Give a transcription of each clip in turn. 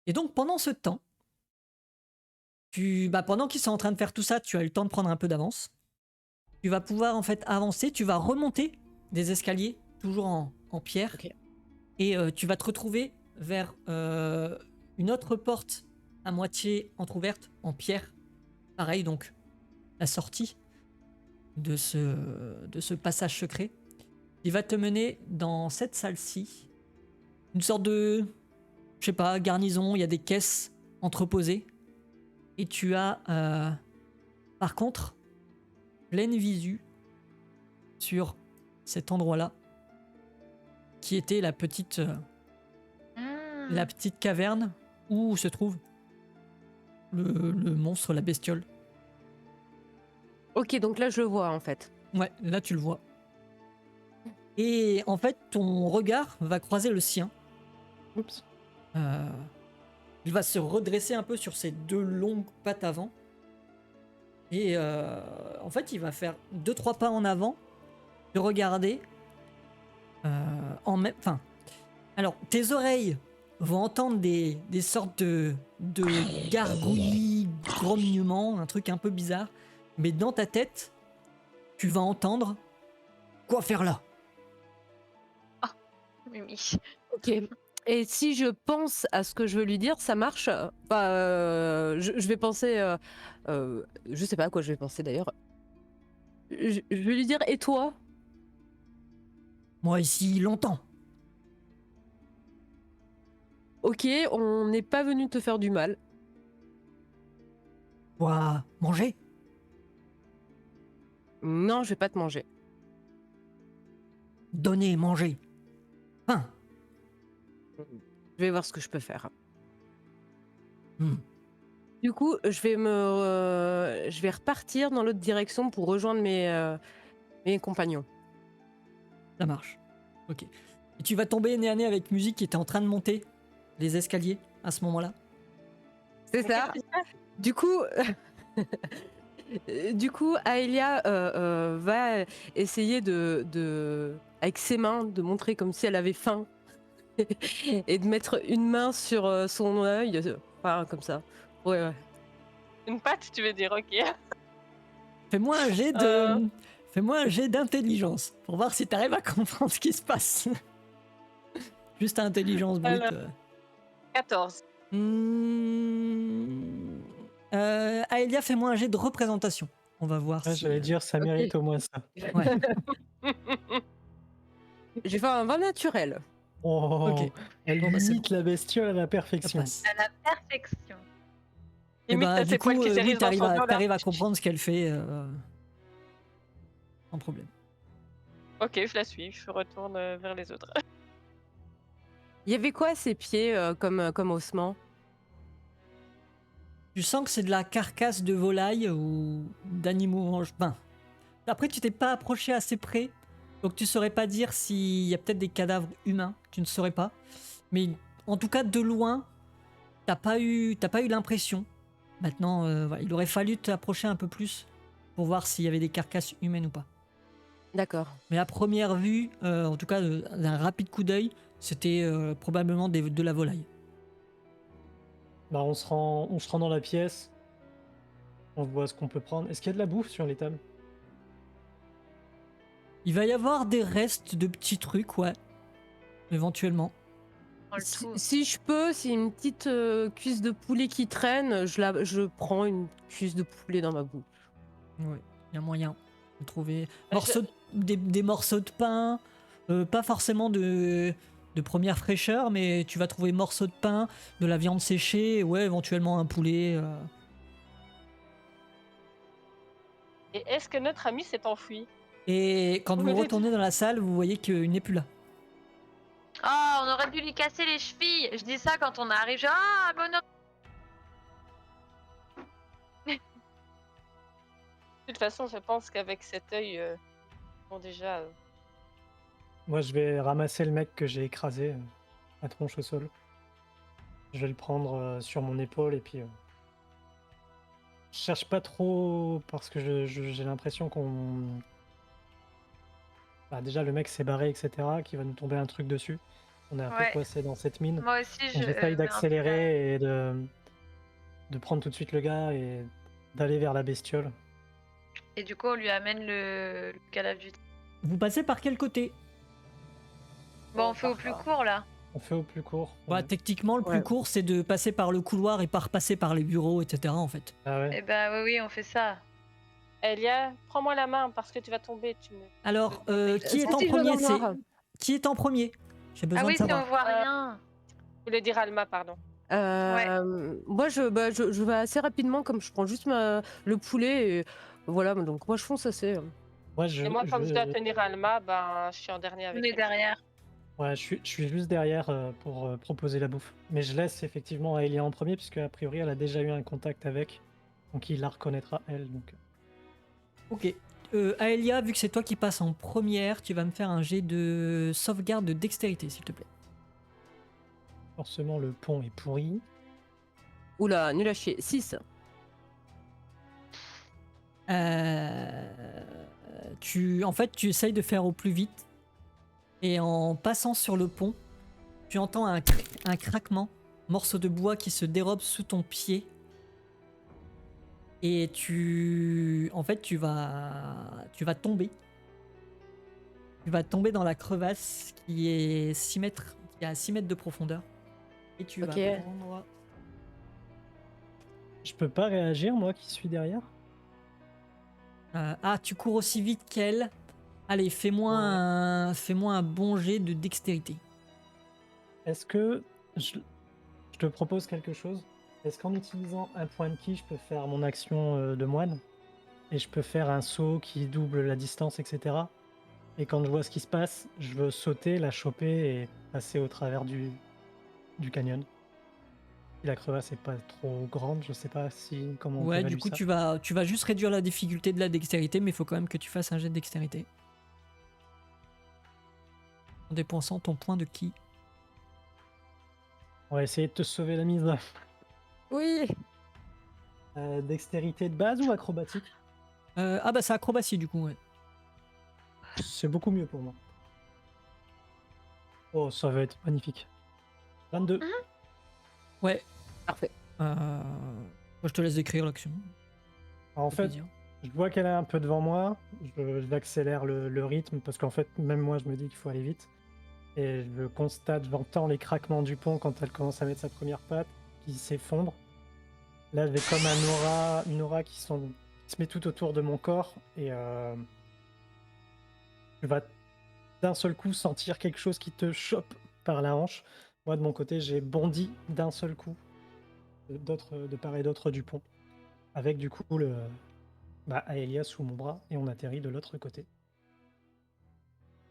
Et donc pendant ce temps, pendant qu'ils sont en train de faire tout ça, tu as eu le temps de prendre un peu d'avance. Tu vas pouvoir en fait avancer, tu vas remonter des escaliers, toujours en pierre, Ok. et tu vas te retrouver vers une autre porte à moitié entrouverte en pierre. Pareil, donc la sortie de ce passage secret. Il va te mener dans cette salle-ci. Une sorte de, je sais pas, garnison, il y a des caisses entreposées. Et tu as, par contre, pleine visu sur cet endroit-là, qui était la petite caverne où se trouve le monstre, la bestiole. Ok, donc là je le vois en fait. Ouais, là tu le vois. Et en fait, ton regard va croiser le sien. Oups. Il va se redresser un peu sur ses deux longues pattes avant. Et en fait, il va faire 2-3 pas en avant, te regarder. Enfin, alors, tes oreilles vont entendre des sortes de gargouillis, grognements, un truc un peu bizarre. Mais dans ta tête, tu vas entendre quoi faire là. Mimi. Ok. Et si je pense à ce que je veux lui dire, ça marche? Je vais penser. Je sais pas à quoi je vais penser d'ailleurs. Je vais lui dire, et toi? Moi ici, longtemps. Ok, on n'est pas venu te faire du mal. Quoi, manger? Non, je vais pas te manger. Donner, manger. Faim. Je vais voir ce que je peux faire. Hmm, Du coup, je vais repartir dans l'autre direction pour rejoindre mes compagnons. ça marche. Ok. Et tu vas tomber nez à nez avec musique qui était en train de monter les escaliers à ce moment-là. C'est ça. Du coup, Aelia va essayer avec ses mains, de montrer comme si elle avait faim et de mettre une main sur son œil, enfin comme ça. Ouais. Une patte, tu veux dire, ok. Fais-moi un jet Euh. de. Fais-moi un jet d'intelligence pour voir si t'arrives à comprendre ce qui se passe. Juste intelligence brute. Alors. 14. Aelia, fais-moi un jet de représentation. On va voir Ah, si. j'allais dire, ça Ok. mérite au moins ça. Ouais. J'ai fait un vin naturel. Oh, Ok. elle Bon, bah, c'est imite la bestiole à la Ça perfection. passe. À la perfection. Et Limite, t'as du ses poils coup, qui oui, s'érisent dans son dos, là. t'arrives à comprendre ce qu'elle fait sans problème. Ok, je la suis, je retourne vers les autres. Il y avait quoi à ses pieds comme ossement? Tu sens que c'est de la carcasse de volaille ou d'animaux enfin, après, tu t'es pas approché assez près, donc tu saurais pas dire s'il y a peut-être des cadavres humains. Tu ne saurais pas. Mais en tout cas, de loin, t'as pas eu l'impression. Maintenant, voilà, il aurait fallu t'approcher un peu plus pour voir s'il y avait des carcasses humaines ou pas. D'accord. Mais à première vue, en tout cas d'un rapide coup d'œil, c'était probablement de la volaille. Bah, on se rend dans la pièce. On voit ce qu'on peut prendre. Est-ce qu'il y a de la bouffe sur les tables? Il va y avoir des restes de petits trucs, ouais, éventuellement. On le Si, trouve. si je peux, s'il y a une petite cuisse de poulet qui traîne, je prends une cuisse de poulet dans ma bouche. Ouais, il y a moyen de trouver Je- des morceaux de pain, pas forcément de première fraîcheur, mais tu vas trouver morceaux de pain, de la viande séchée, ouais, éventuellement un poulet. Et est-ce que notre ami s'est enfui? Et quand Vous vous me dites. retournez dans la salle, vous voyez qu'il n'est plus là. Oh, on aurait dû lui casser les chevilles. Je dis ça quand on arrive. Ah, bonheur. De toute façon, je pense qu'avec cet œil, bon déjà, Moi, je vais ramasser le mec que j'ai écrasé à tronche au sol. Je vais le prendre sur mon épaule et puis. Je cherche pas trop parce que j'ai l'impression qu'on. Bah, déjà, le mec s'est barré, etc., qu'il va nous tomber un truc dessus. On est un peu Ouais. coincé dans cette mine. Moi aussi, Donc je j'essaye mets un peu d'accélérer et de prendre tout de suite le gars et d'aller vers la bestiole. Et du coup, on lui amène le cadavre du. Vous passez par quel côté? Bon, On on fait au part plus pas. court là. On fait au plus court. Bah, Ouais. techniquement, le plus Ouais. court, c'est de passer par le couloir et pas repasser par les bureaux, etc. en fait. Ah ouais. Eh bah oui, on fait ça. Elia, prends-moi la main parce que tu vas tomber. Alors, Tu me qui est en Si, je vois premier? dans le C'est noir. qui est en premier? J'ai besoin Ah oui, de si on savoir. voit rien. Je voulais dire Alma, pardon. Moi, je vais assez rapidement, comme je prends juste le poulet. Et voilà, donc moi, je fonce assez. Moi, Et moi, comme je dois tenir Alma, ben, je suis en dernier On avec est elle. derrière. Ouais, je suis juste derrière pour proposer la bouffe. Mais je laisse effectivement Aelia en premier, puisque a priori, elle a déjà eu un contact avec. Donc il la reconnaîtra, elle. Donc... Ok. Aelia, vu que c'est toi qui passes en première, tu vas me faire un jet de sauvegarde de dextérité, s'il te plaît. Forcément, le pont est pourri. Oula, nul à chier. 6. En fait, tu essayes de faire au plus vite. Et en passant sur le pont, tu entends un craquement, morceau de bois qui se dérobe sous ton pied. Et en fait, tu vas tomber. Tu vas tomber dans la crevasse qui est 6 mètres, qui est à 6 mètres de profondeur. Et tu Ok. vas prendre... Je peux pas réagir, moi qui suis derrière. tu cours aussi vite qu'elle. Allez, fais-moi un bon jet de dextérité. Est-ce que je te propose quelque chose? Est-ce qu'en utilisant un point de ki, je peux faire mon action de moine? Et je peux faire un saut qui double la distance, etc. Et quand je vois ce qui se passe, je veux sauter, la choper et passer au travers du canyon. Si la crevasse n'est pas trop grande, je sais pas comment on Ouais, évalue du coup, ça. tu vas juste réduire la difficulté de la dextérité, mais il faut quand même que tu fasses un jet de dextérité. En dépensant ton point de ki. On va essayer de te sauver la mise. Oui. Dextérité de base ou acrobatique? Bah c'est acrobatie du coup, ouais. C'est beaucoup mieux pour moi. Oh, ça va être magnifique. 22. Ouais. Parfait. Moi, je te laisse décrire l'action. Alors, en Ça fait fait, plaisir. je vois qu'elle est un peu devant moi. J'accélère le rythme parce qu'en fait, même moi, je me dis qu'il faut aller vite. Et je constate, j'entends les craquements du pont quand elle commence à mettre sa première patte qui s'effondre. Là, j'ai comme une aura qui se met tout autour de mon corps et tu vas d'un seul coup sentir quelque chose qui te chope par la hanche. Moi, de mon côté, j'ai bondi d'un seul coup de part et d'autre du pont, avec du coup Aelia sous mon bras et on atterrit de l'autre côté.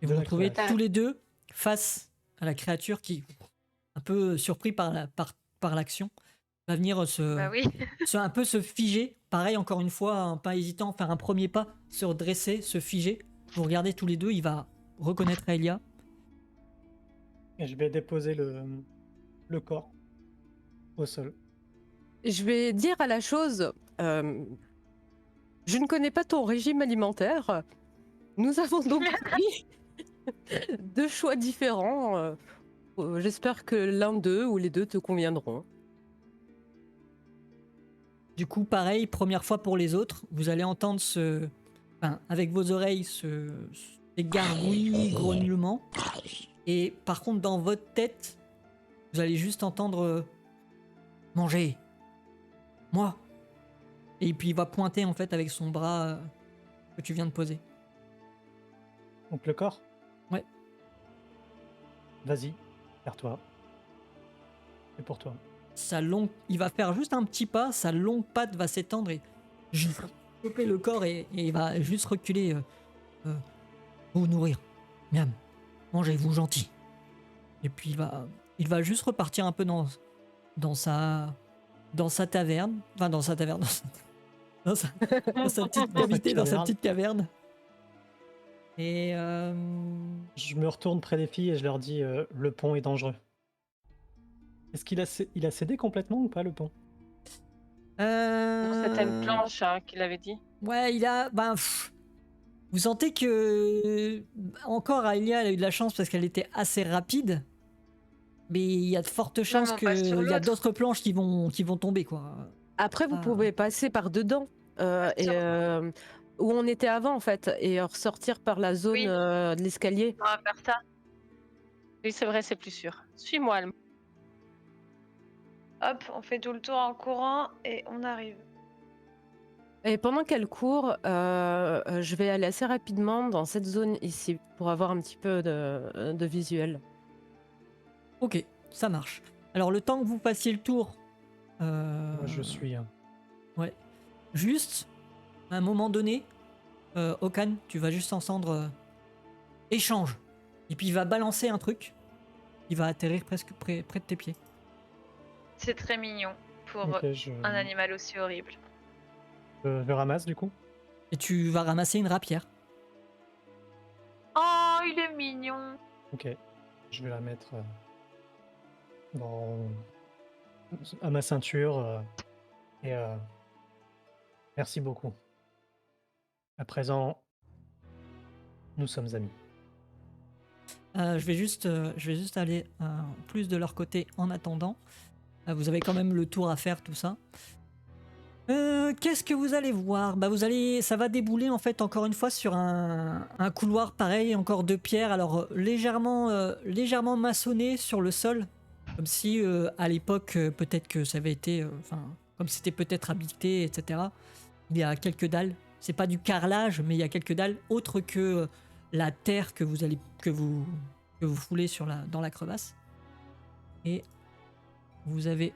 Et de vous vous la retrouvez crevasse. tous les deux face à la créature qui, un peu surpris par l'action, va venir Bah oui. un peu se figer. Pareil, encore une fois, hein, pas hésitant, faire un premier pas, se redresser, se figer. Vous regardez tous les deux, il va reconnaître Aelia. Et je vais déposer le corps au sol. Je vais dire à la chose, je ne connais pas ton régime alimentaire. Nous avons donc pris 2 choix différents. J'espère que l'un d'eux ou les deux te conviendront. Du coup, pareil, première fois pour les autres, vous allez entendre avec vos oreilles, ces gargouillis, grognements. Et par contre, dans votre tête, vous allez juste entendre manger. Moi. Et puis il va pointer en fait avec son bras que tu viens de poser. Donc le corps? Ouais. Vas-y, vers toi. C'est pour toi. Il va faire juste un petit pas, sa longue patte va s'étendre et choper le corps et il va juste reculer. Vous nourrir. Miam. Mangez-vous gentil. Et puis il va juste repartir un peu dans sa taverne. Enfin, dans sa taverne. Dans sa petite cavité, dans sa petite caverne. Et Je me retourne près des filles et je leur dis le pont est dangereux. Est-ce qu'il a cédé complètement ou pas, le pont? C'était une planche qu'il avait dit. Ouais, vous sentez que encore Aelia elle a eu de la chance parce qu'elle était assez rapide, Mais il y a de fortes chances on passe sur qu'il y a l'autre. d'autres planches qui vont tomber, quoi. Après, vous Ah. pouvez passer par dedans, Sûr. où on était avant en fait, et ressortir par la zone Oui. de l'escalier. On va faire ça. Oui, c'est vrai, c'est plus sûr. Suis-moi, Alma. Hop, on fait tout le tour en courant et on arrive. Et pendant qu'elle court, je vais aller assez rapidement dans cette zone ici pour avoir un petit peu de visuel. Ok, ça marche. Alors le temps que vous fassiez le tour, Moi, je suis. juste, à un moment donné, Okan, tu vas juste entendre échange. Et puis il va balancer un truc. Il va atterrir presque près de tes pieds. C'est très mignon pour Ok, je un animal aussi horrible. le ramasse du coup. Et tu vas ramasser une rapière. Oh, il est mignon. Ok, je vais la mettre à ma ceinture et merci beaucoup. À présent, nous sommes amis. Je vais juste aller plus de leur côté en attendant. Vous avez quand même le tour à faire, tout ça. Qu'est-ce que vous allez voir? Ça va débouler en fait encore une fois sur un couloir pareil, encore de pierre, alors légèrement maçonné sur le sol, comme si à l'époque peut-être que ça avait été, comme c'était peut-être habité, etc. Il y a quelques dalles. C'est pas du carrelage, mais il y a quelques dalles autres que la terre que vous foulez dans la crevasse. Et vous avez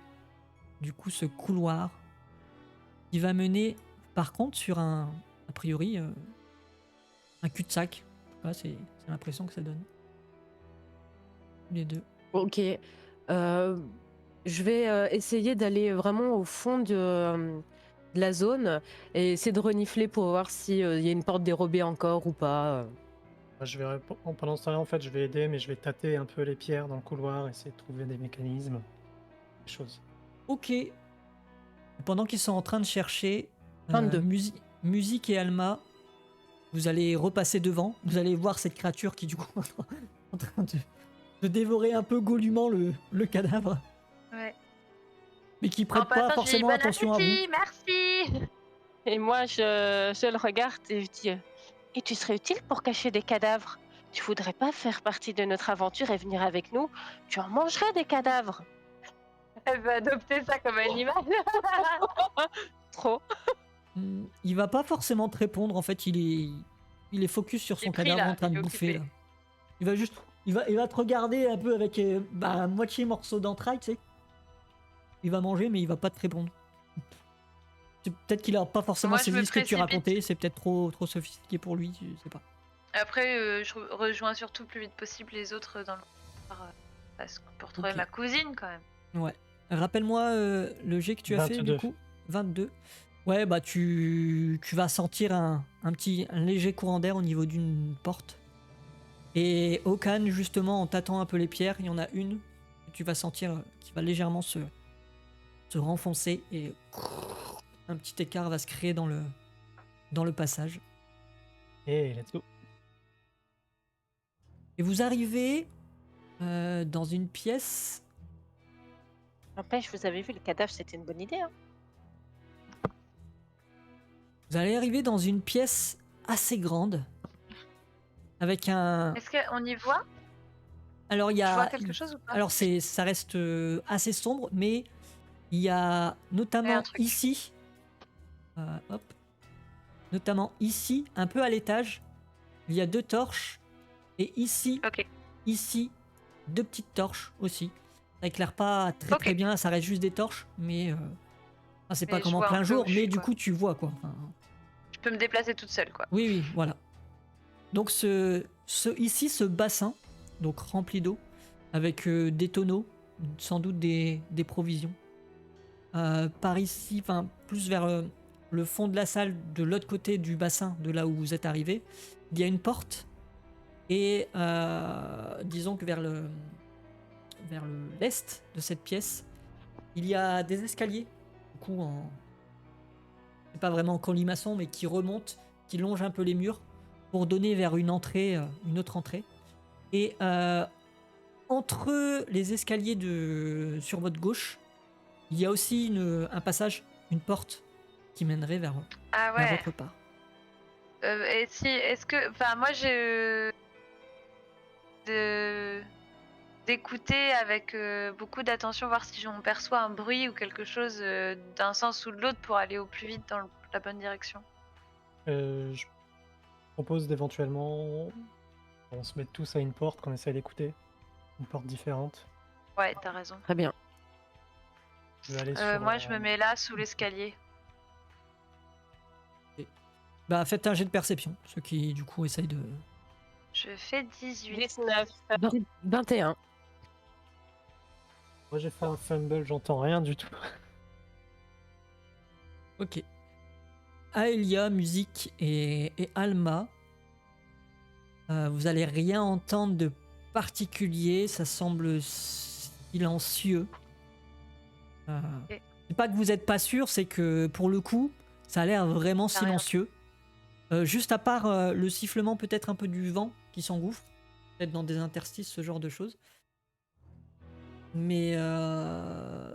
du coup ce couloir qui va mener par contre sur a priori un cul-de-sac. C'est l'impression que ça donne. Les deux. Ok. Je vais essayer d'aller vraiment au fond de la zone et essayer de renifler pour voir s'il y a une porte dérobée encore ou pas. Pendant ce temps-là, en fait, je vais aider, mais je vais tâter un peu les pierres dans le couloir, essayer de trouver des mécanismes, des choses. Ok. Pendant qu'ils sont en train de chercher 22. Musique et Alma, vous allez repasser devant. Vous allez voir cette créature qui du coup est en train de dévorer un peu goulûment le cadavre, Ouais. mais qui En prête pas passant, je lui dis forcément bon attention à vous. appétit, merci. Et moi, je le regarde et je dis et tu serais utile pour cacher des cadavres. Tu voudrais pas faire partie de notre aventure et venir avec nous? Tu en mangerais des cadavres. Elle veut adopter ça comme animal. Trop. Il va pas forcément te répondre. En fait, il est focus sur Il est son pris, cadavre là, en train il de est bouffer. occupé. Là. Il va te regarder un peu avec un moitié morceau d'entraille, tu sais. Il va manger, mais il va pas te répondre. Peut-être qu'il a pas forcément Moi, je saisi me ce que tu précipite. racontais. C'est peut-être trop sophistiqué pour lui, je sais pas. Après, je rejoins surtout le plus vite possible les autres dans le pour trouver Ok. ma cousine quand même. Ouais. Rappelle-moi le jet que tu as fait 22. du coup. 22. Ouais, bah tu vas sentir un léger courant d'air au niveau d'une porte. Et Okan, justement, en tâtant un peu les pierres, il y en a une que tu vas sentir qui va légèrement se renfoncer et un petit écart va se créer dans le passage. Et let's go. Et vous arrivez dans une pièce. N'empêche, vous avez vu, le cadavre, c'était une bonne idée. Hein. Vous allez arriver dans une pièce assez grande avec un. Est-ce qu'on y voit? Alors il y Je vois a. quelque chose ou pas? Alors ça reste assez sombre, mais il y a notamment un truc. ici, notamment ici, un peu à l'étage, il y a 2 torches, et ici, Ok. ici, 2 petites torches aussi. Ça éclaire pas très très Ok. bien, ça reste juste des torches, mais c'est pas Mais comme je en vois un plein peu jour, où je mais suis, du quoi. coup tu vois quoi. Enfin, Je peux me déplacer toute seule, quoi. oui, voilà. Donc ici, ce bassin, donc rempli d'eau, avec des tonneaux, sans doute des provisions. Par ici, enfin plus vers le fond de la salle, de l'autre côté du bassin, de là où vous êtes arrivé, il y a une porte. Et disons que vers l'est de cette pièce, il y a des escaliers, du coup c'est pas vraiment en colimaçon, mais qui remontent, qui longent un peu les murs pour donner vers une autre entrée. Et entre les escaliers sur votre gauche, il y a aussi un passage, une porte qui mènerait vers Ah ouais. votre part. Et si, est-ce que, enfin, moi d'écouter avec beaucoup d'attention, voir si on perçoit un bruit ou quelque chose d'un sens ou de l'autre pour aller au plus vite dans la bonne direction. Je propose d'éventuellement on se mette tous à une porte, qu'on essaie d'écouter. Une porte différente. Ouais, t'as raison. Très bien. Je vais aller sur Moi, je me mets là, sous l'escalier. Bah, faites un jet de perception, ceux qui du coup essayent de... Je fais 18. 19. 21. Moi j'ai fait un fumble, j'entends rien du tout. Ok. Aelia, Musique et Alma, vous allez rien entendre de particulier, ça semble silencieux. Ok. C'est pas que vous êtes pas sûr, c'est que pour le coup, ça a l'air vraiment Ça a rien. silencieux. Juste à part le sifflement peut-être un peu du vent qui s'engouffre, peut-être dans des interstices, ce genre de choses. Mais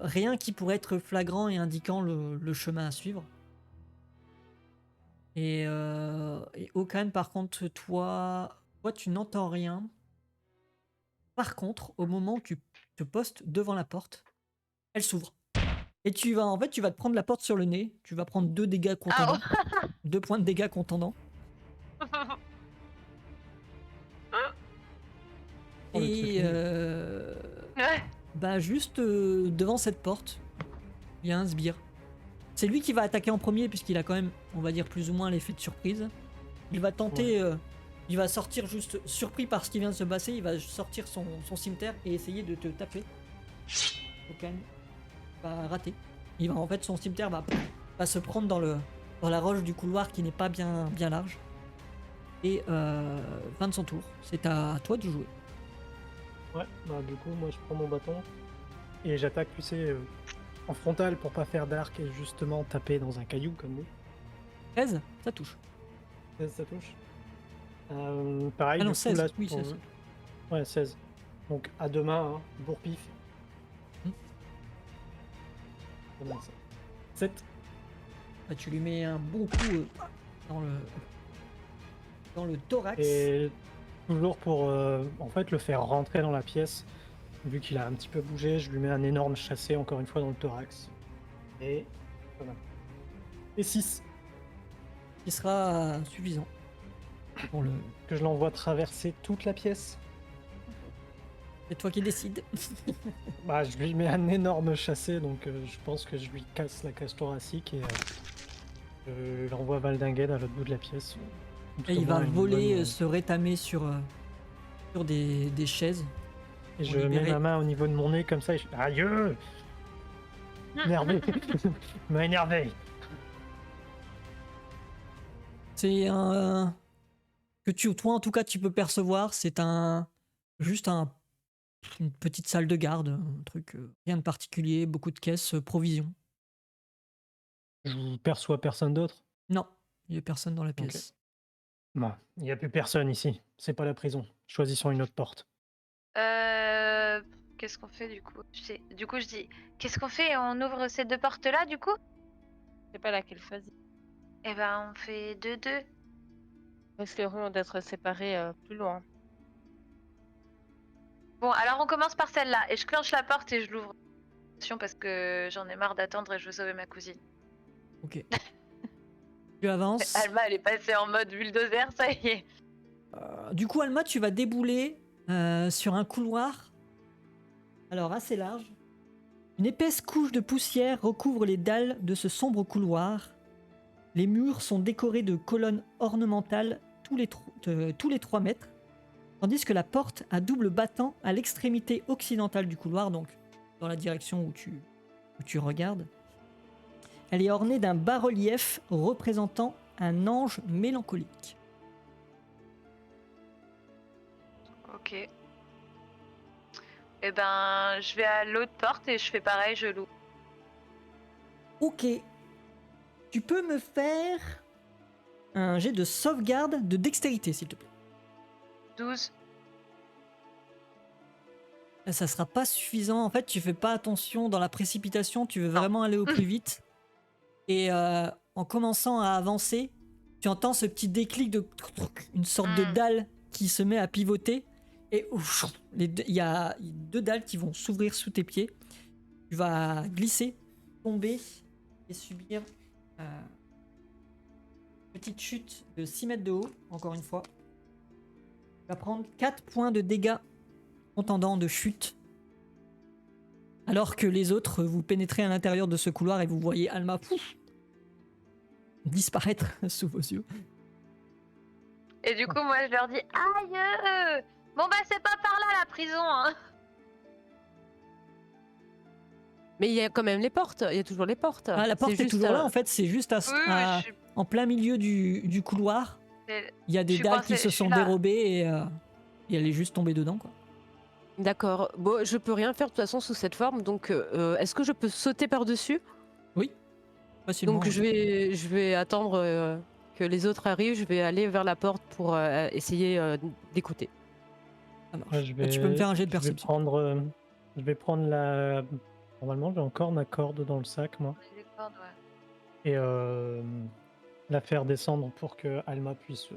rien qui pourrait être flagrant et indiquant le chemin à suivre. Et Okan, par contre, toi, tu n'entends rien. Par contre, au moment où tu te postes devant la porte, elle s'ouvre. Et tu vas te prendre la porte sur le nez. Tu vas prendre 2 dégâts contendants. 2 points de dégâts contendants. Oh, le Et truc nul. Ouais. bah juste devant cette porte, il y a un sbire. C'est lui qui va attaquer en premier puisqu'il a quand même, on va dire plus ou moins l'effet de surprise. Il va tenter, il va sortir juste surpris par ce qui vient de se passer, il va sortir son cimetière et essayer de te taper. Okan va rater. Il va en fait son cimetière va se prendre dans la roche du couloir qui n'est pas bien large. Et fin de son tour. C'est à toi de jouer. Ouais, bah du coup moi je prends mon bâton et j'attaque, tu sais, en frontal pour pas faire d'arc et justement taper dans un caillou comme lui. 13, ça touche. 16 ça touche. Pareil, Ah non, du coup 16, là, oui, pour- 16. Ouais, 16. Donc à deux mains, hein, bourre-pif. Hmm. Comment ça 7. Bah, tu lui mets un bon coup dans le thorax. Et toujours pour en fait le faire rentrer dans la pièce, vu qu'il a un petit peu bougé, je lui mets un énorme chassé encore une fois dans le thorax. Et voilà. Et 6, Qui sera suffisant pour le. que je l'envoie traverser toute la pièce. C'est toi qui décides. Bah je lui mets un énorme chassé, donc je pense que je lui casse la cage thoracique et je l'envoie valdinguer à l'autre bout de la pièce. Et il va Une voler, bonne- se rétamer sur des chaises. Et pour je mets libérer. ma main au niveau de mon nez comme ça et je fais aïe. Énervé. Il m'a énervé. C'est un. Toi en tout cas tu peux percevoir, c'est juste une petite salle de garde, un truc, rien de particulier, beaucoup de caisses, provisions. Je perçois personne d'autre. Non, il n'y a personne dans la pièce. Bon, il n'y a plus personne ici. C'est pas la prison. Choisissons une autre porte. Qu'est-ce qu'on fait du coup? Du coup, je dis, qu'est-ce qu'on fait? On ouvre ces 2 portes-là, du coup? Je sais pas laquelle choisir. Eh ben, on fait 2-2. Risqueront d'être séparés plus loin. Bon, alors on commence par celle-là. Et je clenche la porte et je l'ouvre. Parce que j'en ai marre d'attendre et je veux sauver ma cousine. Ok. Tu avances. Alma, elle est passée en mode bulldozer, ça y est. Du coup, Alma, tu vas débouler sur un couloir, alors assez large. Une épaisse couche de poussière recouvre les dalles de ce sombre couloir. Les murs sont décorés de colonnes ornementales tous les 3 mètres, tandis que la porte à double battant à l'extrémité occidentale du couloir, donc dans la direction où tu regardes, elle est ornée d'un bas-relief représentant un ange mélancolique. Ok. Eh ben, je vais à l'autre porte et je fais pareil, je l'ouvre. Ok. Tu peux me faire un jet de sauvegarde de dextérité, s'il te plaît. 12. ça sera pas suffisant. En fait, tu fais pas attention dans la précipitation, tu veux Non. vraiment aller au plus vite. Et en commençant à avancer, tu entends ce petit déclic de une sorte de dalle qui se met à pivoter. Et il y a 2 dalles qui vont s'ouvrir sous tes pieds. Tu vas glisser, tomber et subir une petite chute de 6 mètres de haut, encore une fois. Tu vas prendre 4 points de dégâts contendant de chute. Alors que les autres, vous pénétrez à l'intérieur de ce couloir et vous voyez Alma disparaître sous vos yeux. Et du coup, moi, je leur dis aïe. Bon bah c'est pas par là la prison. Hein. Mais il y a quand même les portes. Il y a toujours les portes. Ah, la porte est juste, toujours là, en fait, c'est juste Oui, en plein milieu du couloir. Il y a des suis dalles coincée, qui se je suis sont là. dérobées et elle est juste tombée dedans, quoi. D'accord. Bon, je peux rien faire de toute façon sous cette forme, donc est-ce que je peux sauter par-dessus? Facilement. Donc je vais attendre que les autres arrivent, je vais aller vers la porte pour essayer d'écouter. Ça marche. Ouais, je Tu peux me faire un jet de je vais perception. je vais prendre la. Normalement, j'ai encore ma corde dans le sac, moi. Les cordes, ouais. Et la faire descendre pour que Alma puisse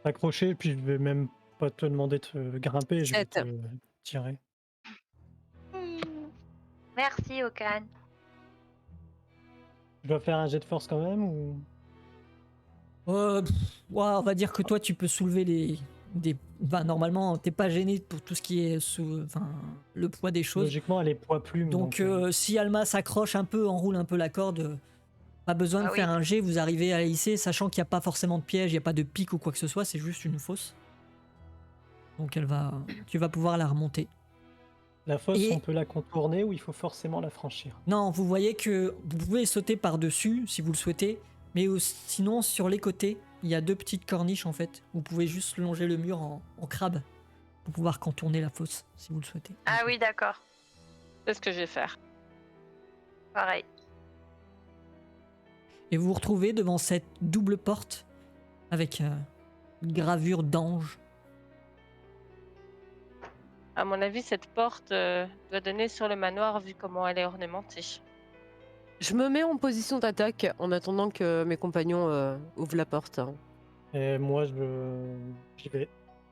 s'accrocher. Et puis, je vais même pas te demander de grimper, je vais 7. te tirer. Merci Okan. Je dois faire un jet de force quand même ou. Ouais, on va dire que toi, tu peux soulever normalement, t'es pas gêné pour tout ce qui est le poids des choses. Logiquement, elle est poids plume. Donc, si Alma s'accroche un peu, enroule un peu la corde, pas besoin de Ah oui. faire un jet, vous arrivez à la hisser, sachant qu'il n'y a pas forcément de piège, il n'y a pas de pic ou quoi que ce soit, c'est juste une fosse. Donc, tu vas pouvoir la remonter. La fosse, Et- on peut la contourner ou il faut forcément la franchir? Non, vous voyez que vous pouvez sauter par-dessus si vous le souhaitez, mais sinon, sur les côtés, il y a 2 petites corniches en fait. Vous pouvez juste longer le mur en crabe pour pouvoir contourner la fosse si vous le souhaitez. Ah oui d'accord. C'est ce que je vais faire. Pareil. Et vous vous retrouvez devant cette double porte avec une gravure d'ange. À mon avis, cette porte doit donner sur le manoir vu comment elle est ornementée. Je me mets en position d'attaque en attendant que mes compagnons ouvrent la porte. Et moi, j'y vais.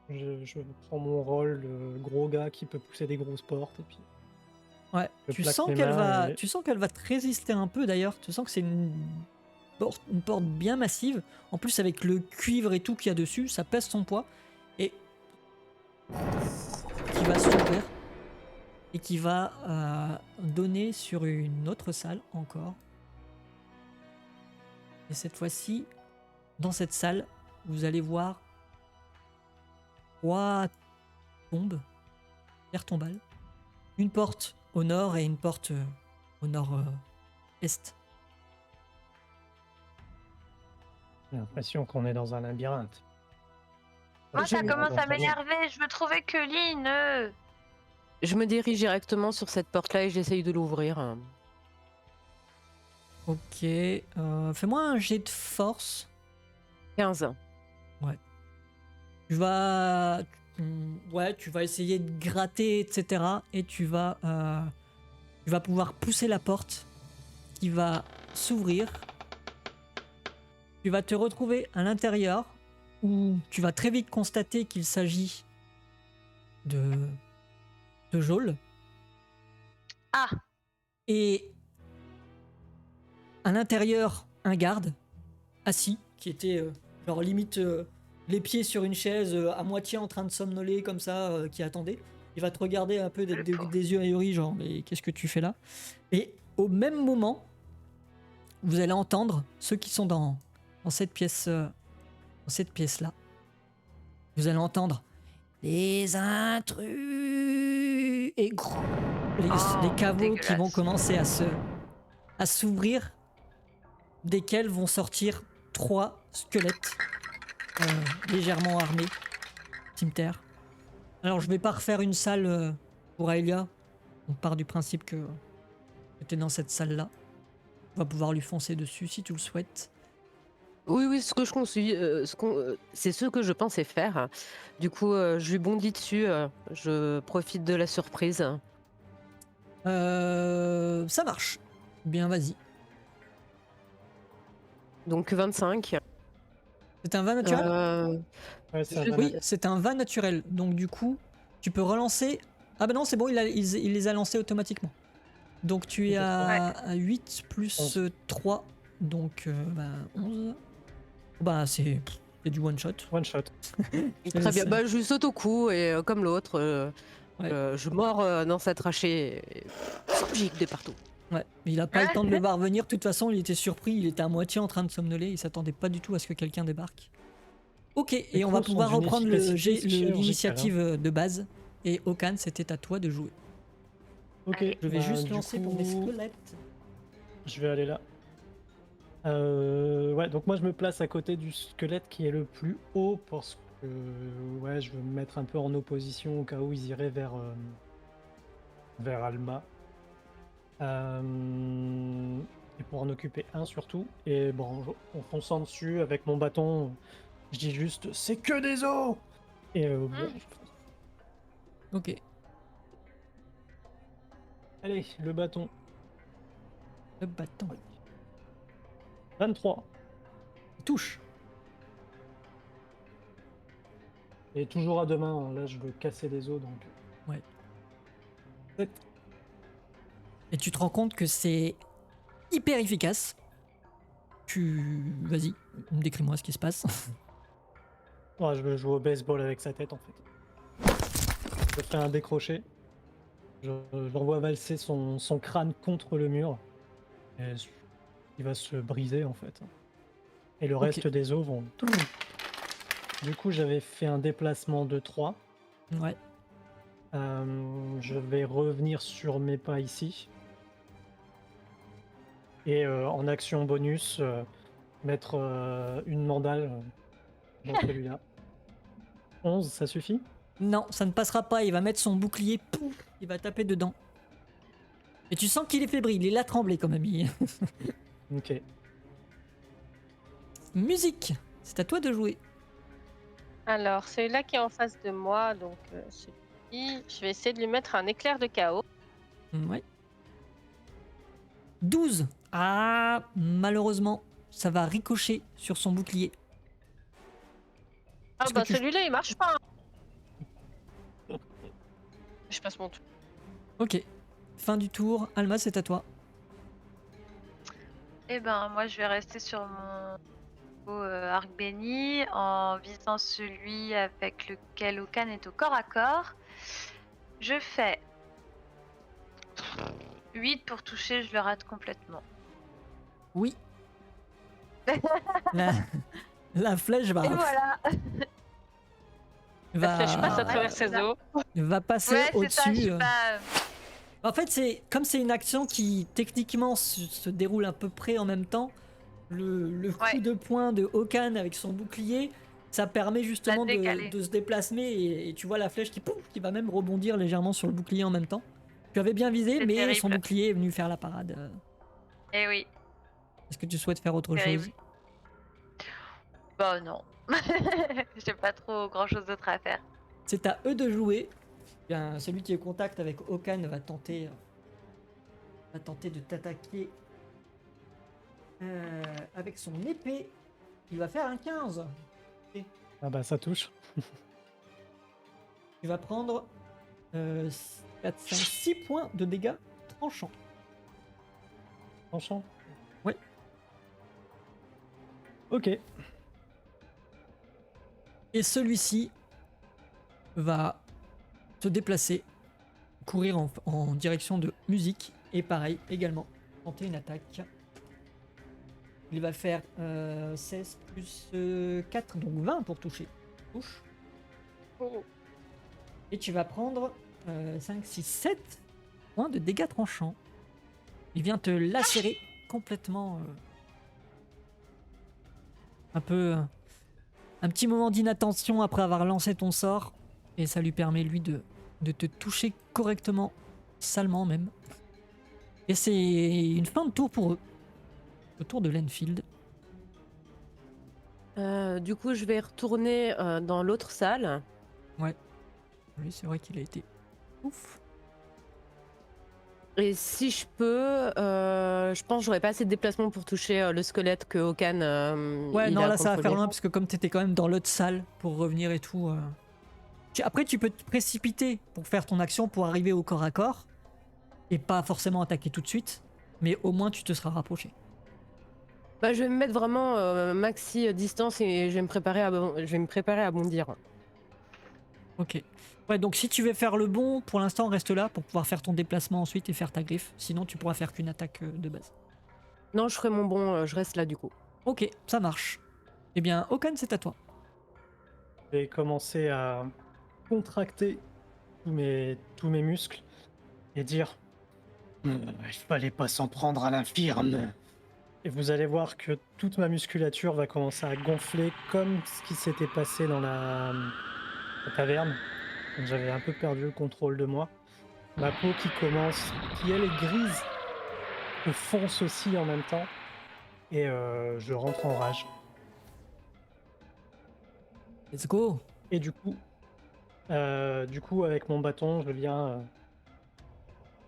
Je prends mon rôle de gros gars qui peut pousser des grosses portes. Et puis... Ouais, Je tu plaque sens mes qu'elle mains va, tu sens qu'elle va te résister un peu d'ailleurs. Tu sens que c'est une porte bien massive. En plus avec le cuivre et tout qu'il y a dessus, ça pèse son poids et qui va s'ouvrir et qui va donner sur une autre salle encore. Et cette fois-ci, dans cette salle, vous allez voir 3 tombes, pierres tombales, une porte au nord et une porte au nord-est. J'ai l'impression qu'on est dans un labyrinthe. Moi ça Je- commence à m'énerver, je veux trouver que Lynn. Je me dirige directement sur cette porte-là et j'essaye de l'ouvrir. Ok, fais-moi un jet de force. 15. Tu vas, tu vas essayer de gratter, etc. Et tu vas pouvoir pousser la porte qui va s'ouvrir. Tu vas te retrouver à l'intérieur où tu vas très vite constater qu'il s'agit de geôle. Ah. Et à l'intérieur, un garde assis qui était genre limite les pieds sur une chaise à moitié en train de somnoler comme ça, qui attendait. Il va te regarder un peu des yeux ahuris, genre mais qu'est-ce que tu fais là? Et au même moment, vous allez entendre ceux qui sont dans cette pièce, là. Vous allez entendre les intrus et les caveaux qui vont dégueulasse. commencer à s'ouvrir, desquels vont sortir 3 squelettes légèrement armés, cimetière. Alors je vais pas refaire une salle pour Aelia. On part du principe que t'es dans cette salle là. On va pouvoir lui foncer dessus si tu le souhaites. Oui, oui, ce que je conseille, c'est ce que je pensais faire. Du coup, je lui bondis dessus, je profite de la surprise. Ça marche. Bien, vas-y. Donc 25. C'est un vin naturel? Ouais, c'est un Je- van Oui, naturel. c'est un vin naturel. Donc du coup, tu peux relancer. Ah bah non, c'est bon, il les a lancés automatiquement. Donc tu es Ok, à 8 plus 11. 3, donc bah, 11. Bah c'est du one shot. One shot. Je te Très bien. laisse, Bah, je lui saute au cou et comme l'autre, ouais. je mords dans sa trachée. Et ça gicle de partout. Ouais, il a pas le temps de le voir venir. De toute façon, il était surpris. Il était à moitié en train de somnoler. Il s'attendait pas du tout à ce que quelqu'un débarque. Ok, et on va crocs sont pouvoir d'une reprendre efficacité chirurgicale, l'initiative de base. Et Okan, c'était à toi de jouer. Ok, Allez. Je vais bah, juste du lancer pour mes coup, squelettes. je vais aller là. Ouais, donc moi je me place à côté du squelette qui est le plus haut parce que ouais, je veux me mettre un peu en opposition au cas où ils iraient vers Alma. Et pour en occuper un surtout. Et bon, en fonçant dessus avec mon bâton, je dis juste c'est que des os! Et bon, je fonce. Ok, Allez, le bâton. le bâton. 23. Il touche. Et toujours à deux mains, hein. Là je veux casser des os donc. Ouais. 7. Et tu te rends compte que c'est hyper efficace. Vas-y, décris-moi ce qui se passe. Ouais, je veux jouer au baseball avec sa tête en fait. Je fais un décroché. J'envoie valser son crâne contre le mur. Et il va se briser en fait. Et le Ok. reste des os vont. Du coup, j'avais fait un déplacement de 3. Ouais. Je vais revenir sur mes pas ici. Et en action bonus, mettre une mandale dans celui-là. 11, ça suffit? Non, ça ne passera pas. Il va mettre son bouclier. Pouf, il va taper dedans. Et tu sens qu'il est fébrile. Il a tremblé quand même. Ok. Musique. C'est à toi de jouer. Alors, celui-là qui est en face de moi, donc celui-ci, je vais essayer de lui mettre un éclair de chaos. Ouais. 12. Ah, malheureusement, ça va ricocher sur son bouclier. Ah Est-ce que bah tu- celui-là, il marche pas. Je passe mon tour. Ok. Fin du tour. Alma, c'est à toi. Eh ben, moi, je vais rester sur mon arc béni en visant celui avec lequel Okan est au corps à corps. Je fais 8 pour toucher, je le rate complètement. Oui. la... la flèche Et voilà. La flèche passe à va... travers ses os. va passer Ouais, c'est ça, je au-dessus. suis pas. En fait, comme c'est une action qui techniquement se déroule à peu près en même temps, le coup Ouais. de poing de Okan avec son bouclier, ça permet justement La décaler. de se déplacer et tu vois la flèche qui va même rebondir légèrement sur le bouclier en même temps. Tu avais bien visé, C'est mais terrible. son bouclier est venu faire la parade. Eh oui, Est-ce que tu souhaites faire autre terrible. chose? Bah non. J'ai pas trop grand chose d'autre à faire. C'est à eux de jouer. Bien, celui qui est en contact avec Okan va tenter de t'attaquer avec son épée. Il va faire un 15. Ah bah ça touche. Tu vas prendre 4, 5, 6 points de dégâts tranchants. Tranchant. Ouais. Ok. Et celui-ci va se déplacer, courir en direction de musique. Et pareil, également, tenter une attaque. Il va faire 16 plus 4, donc 20 pour toucher. Touche. Oh. Et tu vas prendre 5, 6, 7 points de dégâts tranchants. Il vient te lacérer complètement. Un peu. Un petit moment d'inattention après avoir lancé ton sort. Et ça lui permet, lui, de te toucher correctement. Salement même. Et c'est une fin de tour pour eux. Le tour de l'Enfield. Du coup, je vais retourner dans l'autre salle. Oui, c'est vrai qu'il a été ouf. Et si je peux, je pense que j'aurais pas assez de déplacement pour toucher le squelette que Okan Ouais, il non, a là ça va faire contrôlé. loin parce que comme t'étais quand même dans l'autre salle pour revenir et tout. Après, tu peux te précipiter pour faire ton action pour arriver au corps à corps et pas forcément attaquer tout de suite, mais au moins tu te seras rapproché. Bah, je vais me mettre vraiment maxi distance et je vais me préparer à bondir. Ok. Ouais, donc si tu veux faire le bon, pour l'instant reste là pour pouvoir faire ton déplacement ensuite et faire ta griffe. Sinon, tu pourras faire qu'une attaque de base. Non, je ferai mon bon, je reste là du coup. Ok, ça marche. Eh bien, Okan, c'est à toi. Je vais commencer à contracter tous mes muscles et dire il fallait pas s'en prendre à l'infirme. Et vous allez voir que toute ma musculature va commencer à gonfler comme ce qui s'était passé dans la taverne. Donc j'avais un peu perdu le contrôle de moi. Ma peau qui elle est grise, se fonce aussi en même temps. Et je rentre en rage. Let's go. Et du coup, avec mon bâton, je viens,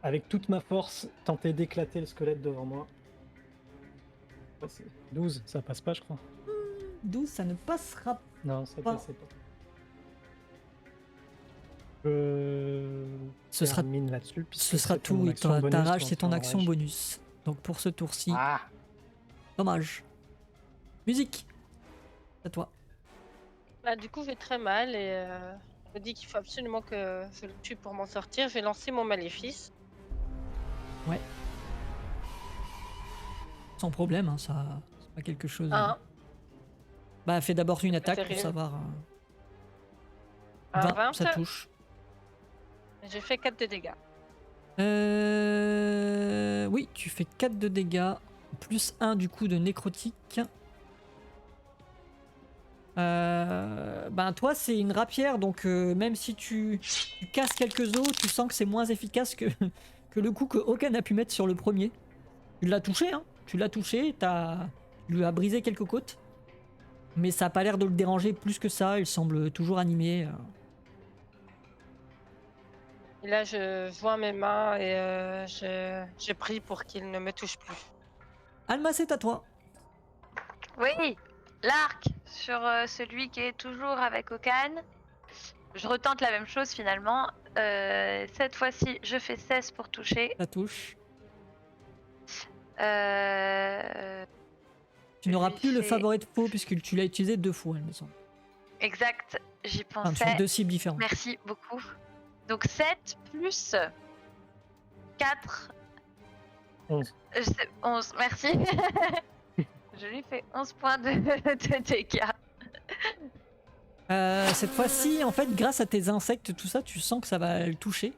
avec toute ma force, tenter d'éclater le squelette devant moi. Ouais, 12, ça passe pas, je crois. 12, ça ne passera Non, ça Pas. passait pas. Je Ce sera- termine là-dessus. puisque Ce sera c'était tout, mon et action ta bonus rage, pour c'est ton entrer en action rage. bonus. Donc pour ce tour-ci, Ah, dommage. Musique, c'est à toi. Bah, du coup, j'ai très mal et je me dis qu'il faut absolument que je le tue pour m'en sortir. Je vais lancer mon maléfice. Sans problème, hein, ça, c'est pas quelque chose. Un, Bah, fais d'abord une attaque pour terrible. savoir. un 20. ça touche. J'ai fait 4 de dégâts. Oui, tu fais 4 de dégâts, plus 1 du coup de nécrotique. Ben toi c'est une rapière, donc même si tu casses quelques os, tu sens que c'est moins efficace que, que le coup que Okan a pu mettre sur le premier. Tu l'as touché, hein. Tu l'as touché, tu lui as brisé quelques côtes. Mais ça a pas l'air de le déranger plus que ça, il semble toujours animé. Et là, je joins mes mains et je prie pour qu'il ne me touche plus. Alma, c'est à toi. Oui, l'arc sur celui qui est toujours avec Okan. Je retente la même chose finalement. Cette fois-ci, je fais 16 pour toucher. Ça touche. Tu Je n'auras lui plus le fais- favori de faux puisque tu l'as utilisé 2 fois, il me semble. Exact, j'y Enfin, sur pensais. 2 cibles différentes. Merci beaucoup. Donc 7 plus 4. 11. 11, merci. Je lui fais 11 points de dégâts. Cette fois-ci, en fait, grâce à tes insectes, tout ça, tu sens que ça va le toucher.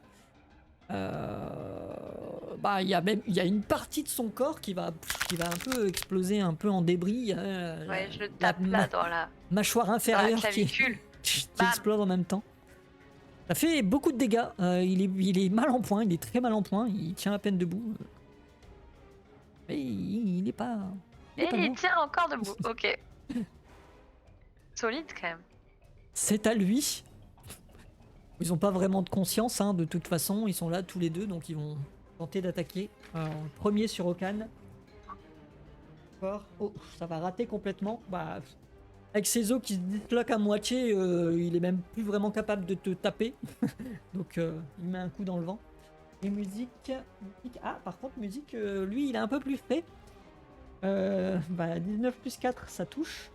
Bah, il y a une partie de son corps qui va un peu exploser, un peu en débris. Ouais, je le tape là dans la mâchoire inférieure qui clavicule. qui Bam. explose en même temps. Ça fait beaucoup de dégâts. Il est mal en point, il est très mal en point. Il tient à peine debout. Mais il est pas. Il est Et pas il mort. tient encore debout. Ok. Solide quand même. C'est à lui. Ils ont pas vraiment de conscience, hein, de toute façon. Ils sont là tous les deux, donc ils vont tenter d'attaquer. Premier sur Okan. Oh, ça va rater complètement. Bah, avec ses os qui se disloquent à moitié, il est même plus vraiment capable de te taper. Donc il met un coup dans le vent. Et musique. Ah, par contre, musique, lui, il est un peu plus frais. Bah, 19 plus 4, ça touche.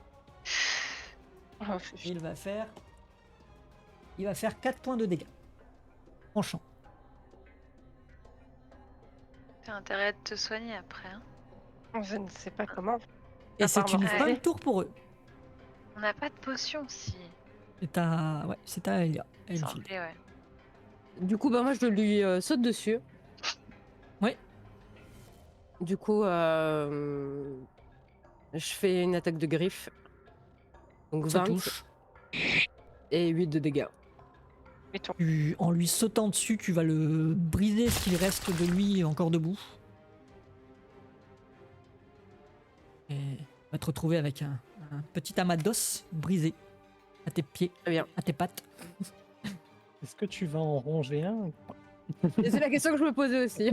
Et il va faire 4 points de dégâts. Tranchant. T'as intérêt de te soigner après. Hein. Je ne sais pas comment. Et c'est Apparemment. une fin de tour pour eux. On n'a pas de potion si. C'est à Elia. Il semblait, ouais. Du coup, bah moi je lui saute dessus. Ouais. Du coup, je fais une attaque de griffe. Donc Ça 20 touche. et 8 de dégâts. En lui sautant dessus, tu vas le briser ce qu'il reste de lui encore debout. Et va te retrouver avec un un petit amas d'os brisé à tes pieds, Très bien. à tes pattes. Est-ce que tu vas en ronger un? Et c'est la question que je me posais aussi.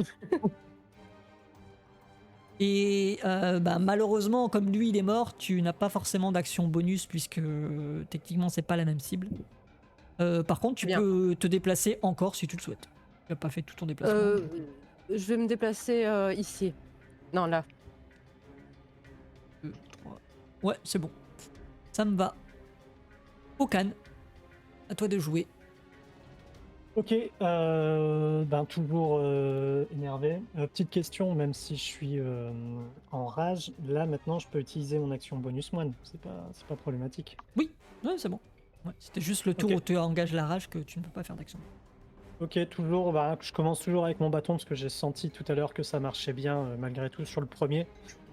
Et malheureusement, comme lui il est mort, tu n'as pas forcément d'action bonus puisque techniquement c'est pas la même cible. Par contre, tu Bien. peux te déplacer encore si tu le souhaites. Tu n'as pas fait tout ton déplacement. Je vais me déplacer ici. Non, là. 2, 3. Ouais, c'est bon. Ça me va. Okan, à toi de jouer. Ok, toujours énervé. Petite question, même si je suis en rage, là maintenant je peux utiliser mon action bonus moine, c'est pas problématique. Ouais, c'est bon. Ouais, c'était juste le tour Ok. où tu engages la rage que tu ne peux pas faire d'action. Ok, toujours, je commence toujours avec mon bâton parce que j'ai senti tout à l'heure que ça marchait bien malgré tout sur le premier,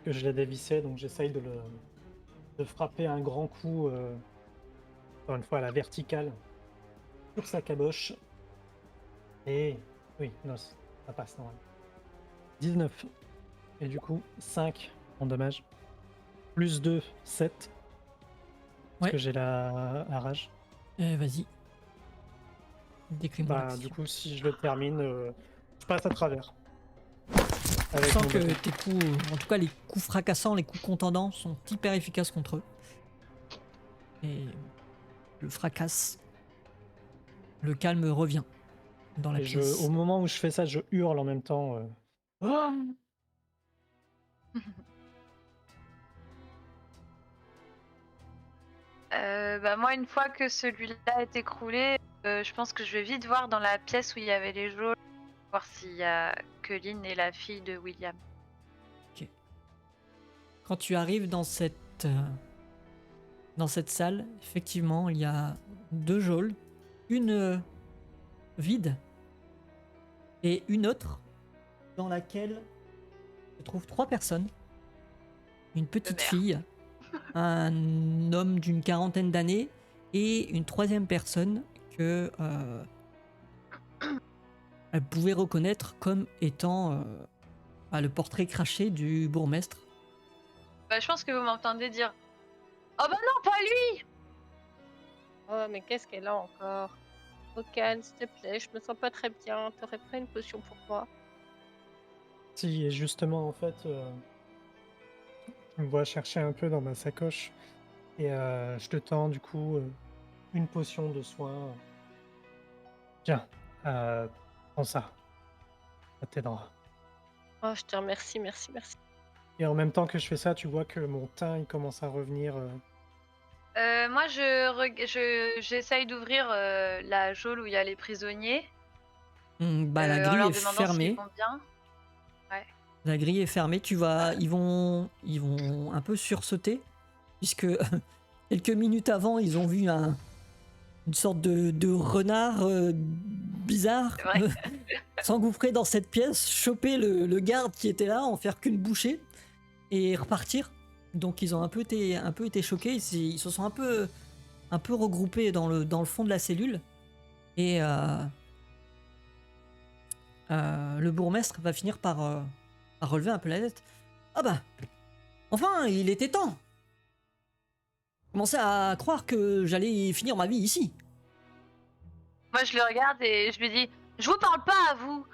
que je l'ai dévissé, donc j'essaye de frapper un grand coup, encore une fois à la verticale, sur sa caboche. Et oui, non, ça passe normalement. 19. Et du coup, 5 en dommage. Plus 2, 7. Parce Ouais. que j'ai la rage. Vas-y. Décris-moi l'action. Du coup, si je le termine, je passe à travers. Je Avec sens mon que bâton. tes coups, en tout cas les coups fracassants, les coups contendants sont hyper efficaces contre eux. Et le fracasse. Le calme revient dans la Et pièce. au moment où je fais ça, je hurle en même temps. Ah. Moi, une fois que celui-là est écroulé, je pense que je vais vite voir dans la pièce où il y avait les geôles, voir s'il y a Colleen et la fille de William. Quand tu arrives dans cette salle, effectivement, il y a 2 geôles, une vide et une autre dans laquelle se trouvent 3 personnes. Une petite merde. fille, un homme d'une 40aine d'années et une 3e personne que elle pouvait reconnaître comme étant le portrait craché du bourgmestre. Je pense que vous m'entendez dire « Oh bah non, pas lui !» Oh, mais qu'est-ce qu'elle a encore? Okan, s'il te plaît, je me sens pas très bien. T'aurais pas une potion pour moi? Si, et justement, en fait, je me vois chercher un peu dans ma sacoche. Et je te tends du coup une potion de soin. Tiens, prends ça. Ça t'aidera. Oh, je te remercie, merci, merci. Et en même temps que je fais ça, tu vois que mon teint il commence à revenir. Moi, j'essaye d'ouvrir la geôle où il y a les prisonniers, La en grille leur est demandant s'ils fermée. vont bien. La grille est fermée. Ils vont un peu sursauter puisque quelques minutes avant, ils ont vu une sorte de renard bizarre C'est vrai. s'engouffrer dans cette pièce, choper le garde qui était là, en faire qu'une bouchée et repartir. Donc ils ont un peu été choqués. Ils se sont un peu regroupés dans le fond de la cellule et le bourgmestre va finir par relever un peu la tête. Ah bah, enfin, il était temps. Je commençais à croire que j'allais finir ma vie ici. Moi, je le regarde et je lui dis « Je vous parle pas à vous !»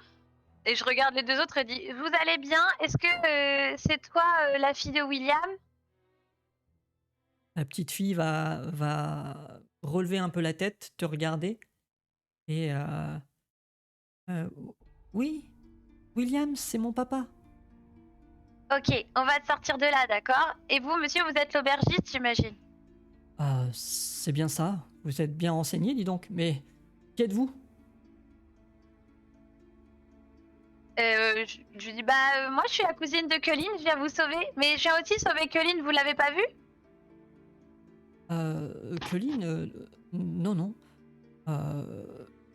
Et je regarde les deux autres et dis « Vous allez bien? Est-ce que c'est toi la fille de William ?» La petite fille va relever un peu la tête, te regarder et oui, William, c'est mon papa. Ok, on va te sortir de là, d'accord? Et vous, monsieur, vous êtes l'aubergiste, j'imagine? C'est bien ça. Vous êtes bien renseigné, dis donc. Mais qui êtes-vous? Je lui dis moi je suis la cousine de Colleen, je viens vous sauver. Mais je viens aussi sauver Colleen, vous l'avez pas vu? Colleen, non.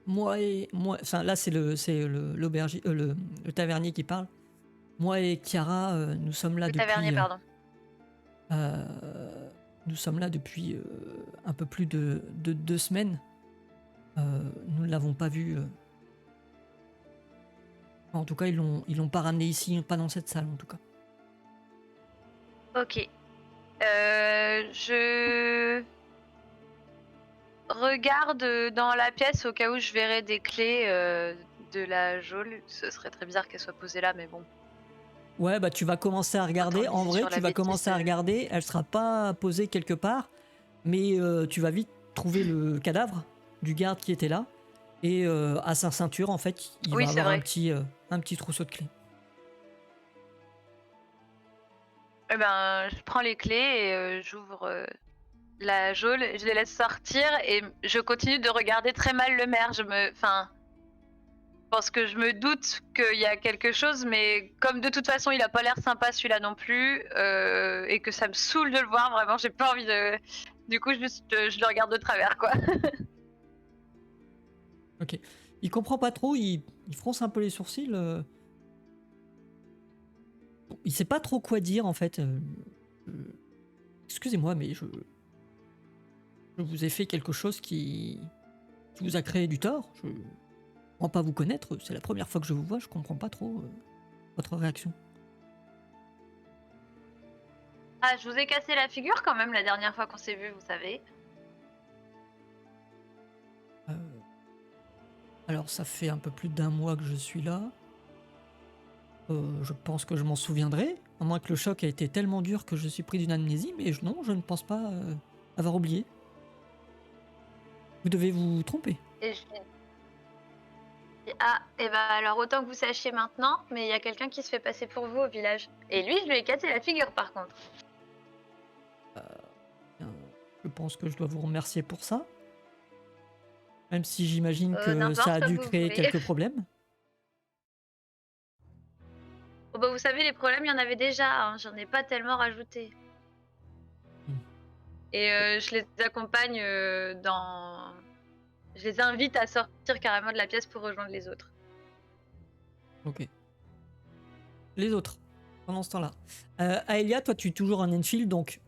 Moi, enfin là c'est l'aubergiste, le tavernier qui parle. Moi et Chiara, nous sommes là Le depuis. tavernier, pardon. Nous sommes là depuis un peu plus de 2 semaines. Nous ne l'avons pas vu. En tout cas, ils l'ont pas ramené ici, pas dans cette salle en tout cas. Ok. Je regarde dans la pièce au cas où je verrais des clés de la geôle. Ce serait très bizarre qu'elles soient posées là, mais bon. Ouais, bah tu vas commencer à regarder. Autant En miser vrai, sur tu la vas bêtise, commencer à regarder. Elle sera pas posée quelque part, mais tu vas vite trouver le cadavre du garde qui était là. Et à sa ceinture, en fait, il Oui, va c'est avoir vrai. un petit trousseau de clés. Eh ben, je prends les clés et j'ouvre la geôle, je les laisse sortir et je continue de regarder très mal le maire. Enfin, je pense que je me doute qu'il y a quelque chose, mais comme de toute façon il a pas l'air sympa celui-là non plus, et que ça me saoule de le voir, vraiment, j'ai pas envie de. Du coup, je le regarde de travers, quoi. Ok. Il comprend pas trop, il fronce un peu les sourcils. Il sait pas trop quoi dire en fait. Excusez-moi, mais je vous ai fait quelque chose qui vous a créé du tort. Je crois pas vous connaître, c'est la première fois que je vous vois, je comprends pas trop votre réaction. Ah, je vous ai cassé la figure quand même la dernière fois qu'on s'est vu, vous savez. Euh, Alors ça fait un peu plus d'1 mois que je suis là. Je pense que je m'en souviendrai, à moins que le choc ait été tellement dur que je suis pris d'une amnésie, mais non, je ne pense pas avoir oublié. Vous devez vous tromper. Et je lui dis, ah, et bah alors autant que vous sachiez maintenant, mais il y a quelqu'un qui se fait passer pour vous au village. Et lui, je lui ai cassé la figure par contre. Euh, Je pense que je dois vous remercier pour ça. Même si j'imagine que ça N'importe a comme dû vous créer voulez. quelques problèmes. Oh bah, vous savez, les problèmes, il y en avait déjà, hein, j'en ai pas tellement rajouté. Hmm. Et je les accompagne dans. Je les invite à sortir carrément de la pièce pour rejoindre les autres. Ok. Les autres, pendant ce temps-là. Aelia, toi, tu es toujours en Enfield, donc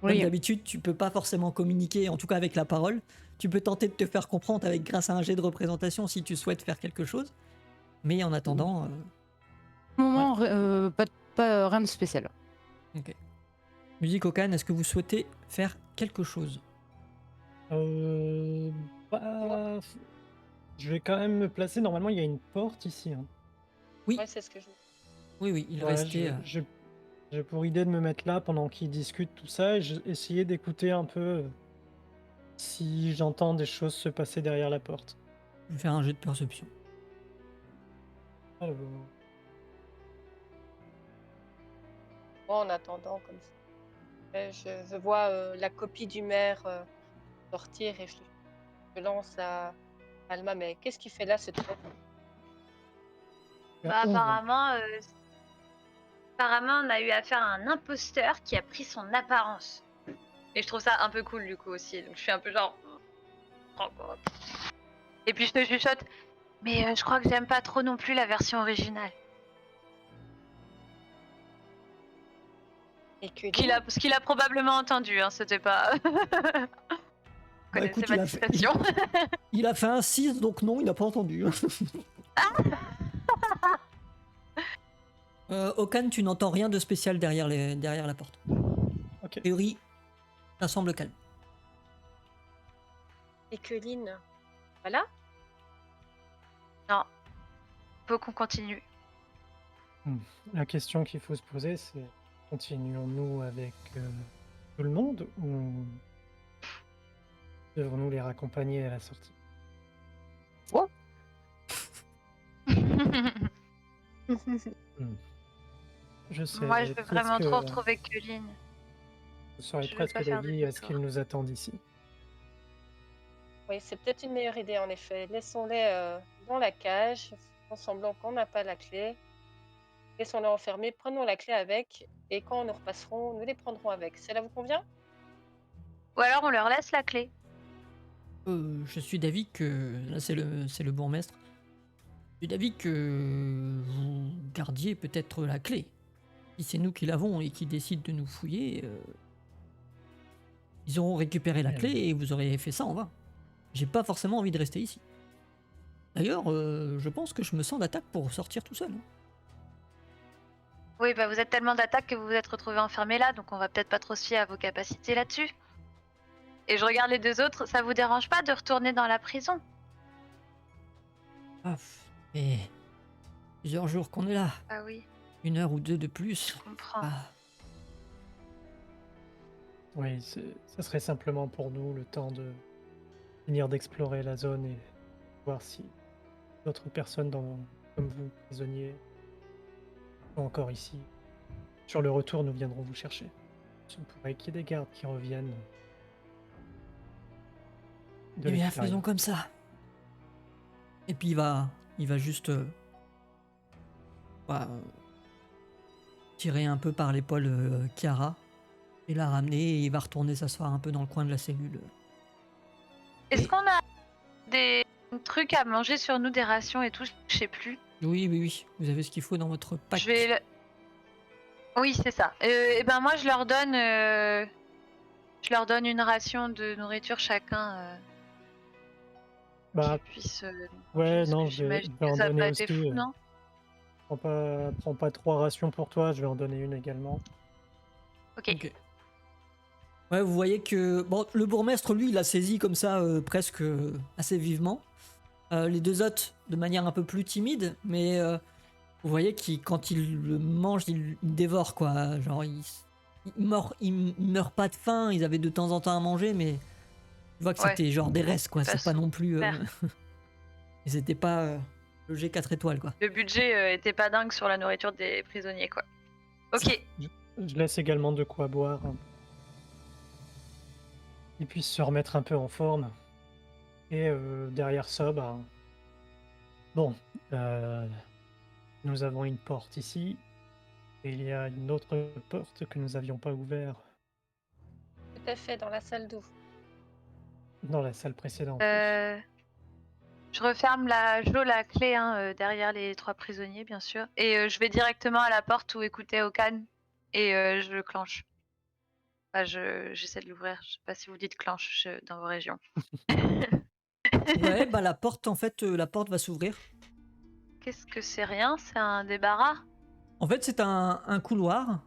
comme Oui. d'habitude, tu peux pas forcément communiquer, en tout cas avec la parole. Tu peux tenter de te faire comprendre avec grâce à un jet de représentation si tu souhaites faire quelque chose. Mais en attendant, Pour le moment, rien de spécial. ok. Musique Okan, est-ce que vous souhaitez faire quelque chose? Bah, je vais quand même me placer. Normalement, il y a une porte ici, hein. Oui, Ouais, c'est ce que je. oui, il Ouais, restait. j'ai pour idée de me mettre là pendant qu'ils discutent tout ça et essayer d'écouter un peu si j'entends des choses se passer derrière la porte. Je vais faire un jet de perception. Alors, Moi, en attendant, comme ça, je vois la copie du maire sortir et je lance à Alma. Mais qu'est-ce qu'il fait là, cette fois? il y a Bah, 11. apparemment, on a eu affaire à un imposteur qui a pris son apparence. Et je trouve ça un peu cool du coup aussi. Donc je suis un peu genre. Oh, God. Et puis je te chuchote. Mais je crois que j'aime pas trop non plus la version originale. Et que Ce qu'il a probablement entendu, hein, c'était pas. Vous Bah, connaissez écoute, ma il a fait- citation. Il a fait un 6, donc non, il n'a pas entendu. Okan, tu n'entends rien de spécial derrière la porte. Ok. A priori, ça semble calme. Et que Lynn. Voilà. Faut qu'on continue. La question qu'il faut se poser, c'est continuons-nous avec tout le monde ou devons-nous les raccompagner à la sortie? Je sais, Moi, je veux vraiment presque- trop retrouver Culline. vous serez je veux presque pas faire d'avis à ce demi-tour. qu'ils nous attendent ici. Oui, c'est peut-être une meilleure idée en effet. Laissons-les dans la cage, faisons semblant qu'on n'a pas la clé. Laissons-les enfermés, prenons la clé avec, et quand nous repasserons, nous les prendrons avec. Cela vous convient? Ou alors on leur laisse la clé. Je suis d'avis que... Là, c'est le bourgmestre. Je suis d'avis que vous gardiez peut-être la clé. Si c'est nous qui l'avons et qui décident de nous fouiller, ils auront récupéré la clé et vous aurez fait ça en vain. J'ai pas forcément envie de rester ici. D'ailleurs, je pense que je me sens d'attaque pour sortir tout seul. Oui, bah vous êtes tellement d'attaques que vous vous êtes retrouvés enfermés là, donc on va peut-être pas trop se fier à vos capacités là-dessus. Et je regarde les deux autres, ça vous dérange pas de retourner dans la prison? Ah, et plusieurs jours qu'on est là. Ah oui, 1 heure ou 2 de plus. je comprends. Ah, Oui, ça serait simplement pour nous le temps de finir d'explorer la zone et voir si d'autres personnes comme vous, prisonniers, sont encore ici. Sur le retour, nous viendrons vous chercher. Il se pourrait qu'il y ait des gardes qui reviennent de eh bien, l'extérieur. faisons comme ça. Et puis il va juste bah, tirer un peu par l'épaule Chiara et la ramener et il va retourner s'asseoir un peu dans le coin de la cellule. Est-ce qu'on a des trucs à manger sur nous, des rations et tout? Je sais plus. Oui, oui, oui, vous avez ce qu'il faut dans votre pack. Je vais. Oui, c'est ça. Et ben moi, je leur donne une ration de nourriture chacun. Bah, Qu'ils puissent. ouais, manger, non, parce que je vais j'imagine en que ça a donner pas été aussi. fou, non? Prends pas 3 rations pour toi, je vais en donner une également. Ok. Ok. Ouais, vous voyez que bon, le bourgmestre, lui, il a saisi comme ça presque assez vivement. Les deux autres, de manière un peu plus timide, mais vous voyez que quand il le mange, il dévore quoi. Genre, il meurt pas de faim. Ils avaient de temps en temps à manger, mais tu vois que Ouais. c'était genre des restes quoi. De C'est pas façon non plus. claire. Ils étaient pas le G4 étoiles quoi. Le budget était pas dingue sur la nourriture des prisonniers, quoi. Ok. Je laisse également de quoi boire. Ils puissent se remettre un peu en forme. Et derrière ça, bon, nous avons une porte ici. Et il y a une autre porte que nous n'avions pas ouverte Tout à fait, dans la salle d'où? dans la salle précédente. Oui. Je referme la geôle à clé derrière les 3 prisonniers, bien sûr. Et je vais directement à la porte où écoutait Okan. Et je le clenche. Enfin, j'essaie de l'ouvrir. Je sais pas si vous dites clenche dans vos régions. Ouais, bah la porte en fait, la porte va s'ouvrir. Qu'est-ce que c'est? Rien? C'est un débarras? En fait, c'est un couloir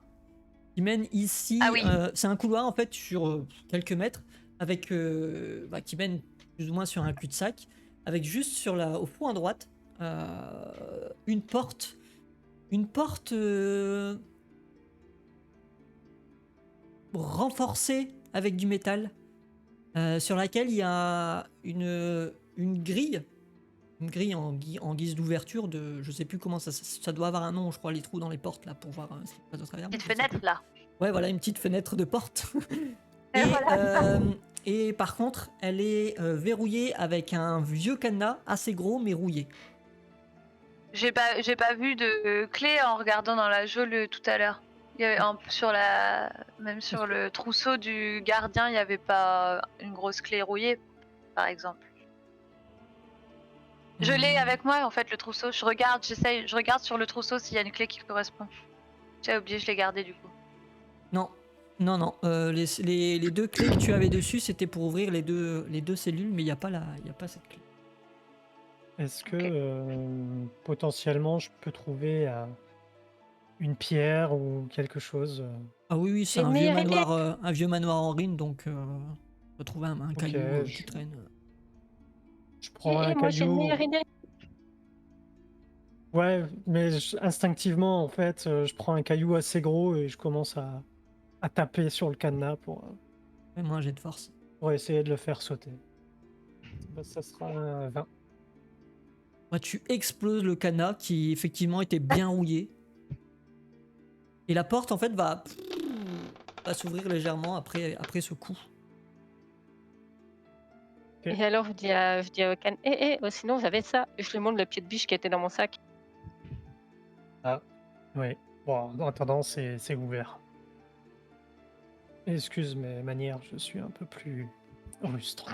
qui mène ici. Ah oui. C'est un couloir en fait sur quelques mètres, avec qui mène plus ou moins sur un cul-de-sac, avec juste au fond à droite une porte renforcée avec du métal, sur laquelle il y a une grille. Une grille en guise d'ouverture de. Je sais plus comment ça doit avoir un nom, je crois, les trous dans les portes là pour voir ce qui passe au travers. Petite je sais fenêtre plus. là. Ouais, voilà, une petite fenêtre de porte. Et voilà. Et par contre, elle est verrouillée avec un vieux cadenas assez gros mais rouillé. J'ai pas vu de clé en regardant dans la geôle tout à l'heure. Il y avait même sur le trousseau du gardien, il n'y avait pas une grosse clé rouillée, par exemple. Je l'ai avec moi en fait le trousseau. Je regarde sur le trousseau s'il y a une clé qui correspond. J'ai oublié, je l'ai gardé du coup. Non. Les 2 clés que tu avais dessus, c'était pour ouvrir les deux cellules, mais il n'y a pas cette clé. Est-ce que Ok. potentiellement je peux trouver une pierre ou quelque chose Ah oui, c'est J'ai une meilleure idée. un vieux manoir en ruine, donc on peut trouver un Ok, caillou qui traîne. je prends un Moi j'ai une caillou. meilleure idée. Ouais, mais instinctivement, en fait, je prends un caillou assez gros et je commence à taper sur le cadenas Fais-moi un jet de force. pour essayer de le faire sauter. Ça sera un 20. Ouais, tu exploses le cadenas qui effectivement était bien rouillé. Et la porte en fait va s'ouvrir légèrement après ce coup. Ok. Et alors je dis à Okan, sinon vous avez ça. Et je lui montre le pied de biche qui était dans mon sac. Oui. Bon, en attendant, c'est ouvert. Excuse mes manières, je suis un peu plus rustre.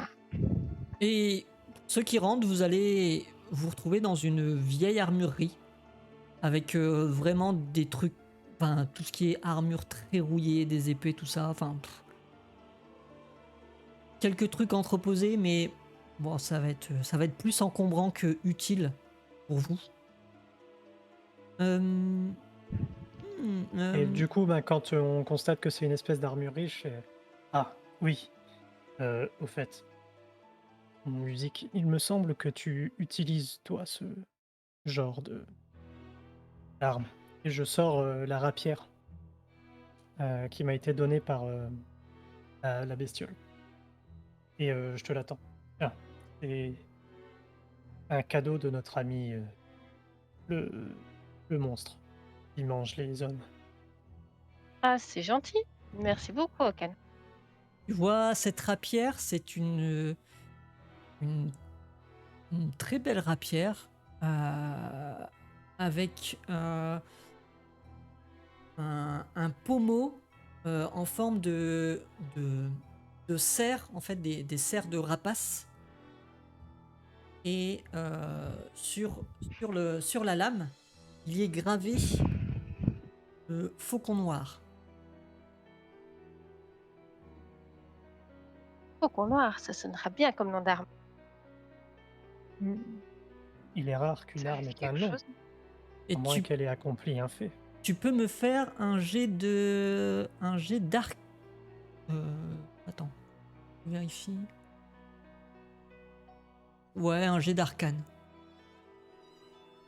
Et ceux qui rentrent, vous allez vous retrouver dans une vieille armurerie avec vraiment des trucs, enfin tout ce qui est armure très rouillée, des épées, tout ça, enfin quelques trucs entreposés, mais bon, ça va être plus encombrant que utile pour vous. Et du coup, bah, quand on constate que c'est une espèce d'armurerie, je fais ah oui, au fait, mon musique, il me semble que tu utilises toi ce genre de d'arme. Et je sors la rapière qui m'a été donnée par la bestiole. Et je te l'attends. Ah, c'est un cadeau de notre ami le, le monstre qui mange les hommes. Ah, c'est gentil. Merci beaucoup, Okan. Tu vois, cette rapière, c'est une, une très belle rapière avec un pommeau en forme de cerf, en fait, des cerfs de rapace. Et sur la lame, il y est gravé le faucon noir. Faucon noir, ça sonnera bien comme nom d'arme. Il est rare qu'une Ça arme fait ait un quelque nom, chose. Et à moins tu, qu'elle ait accompli un fait. tu peux me faire un jet d'arc. Attends, je vérifie. Ouais, un jet d'arcane.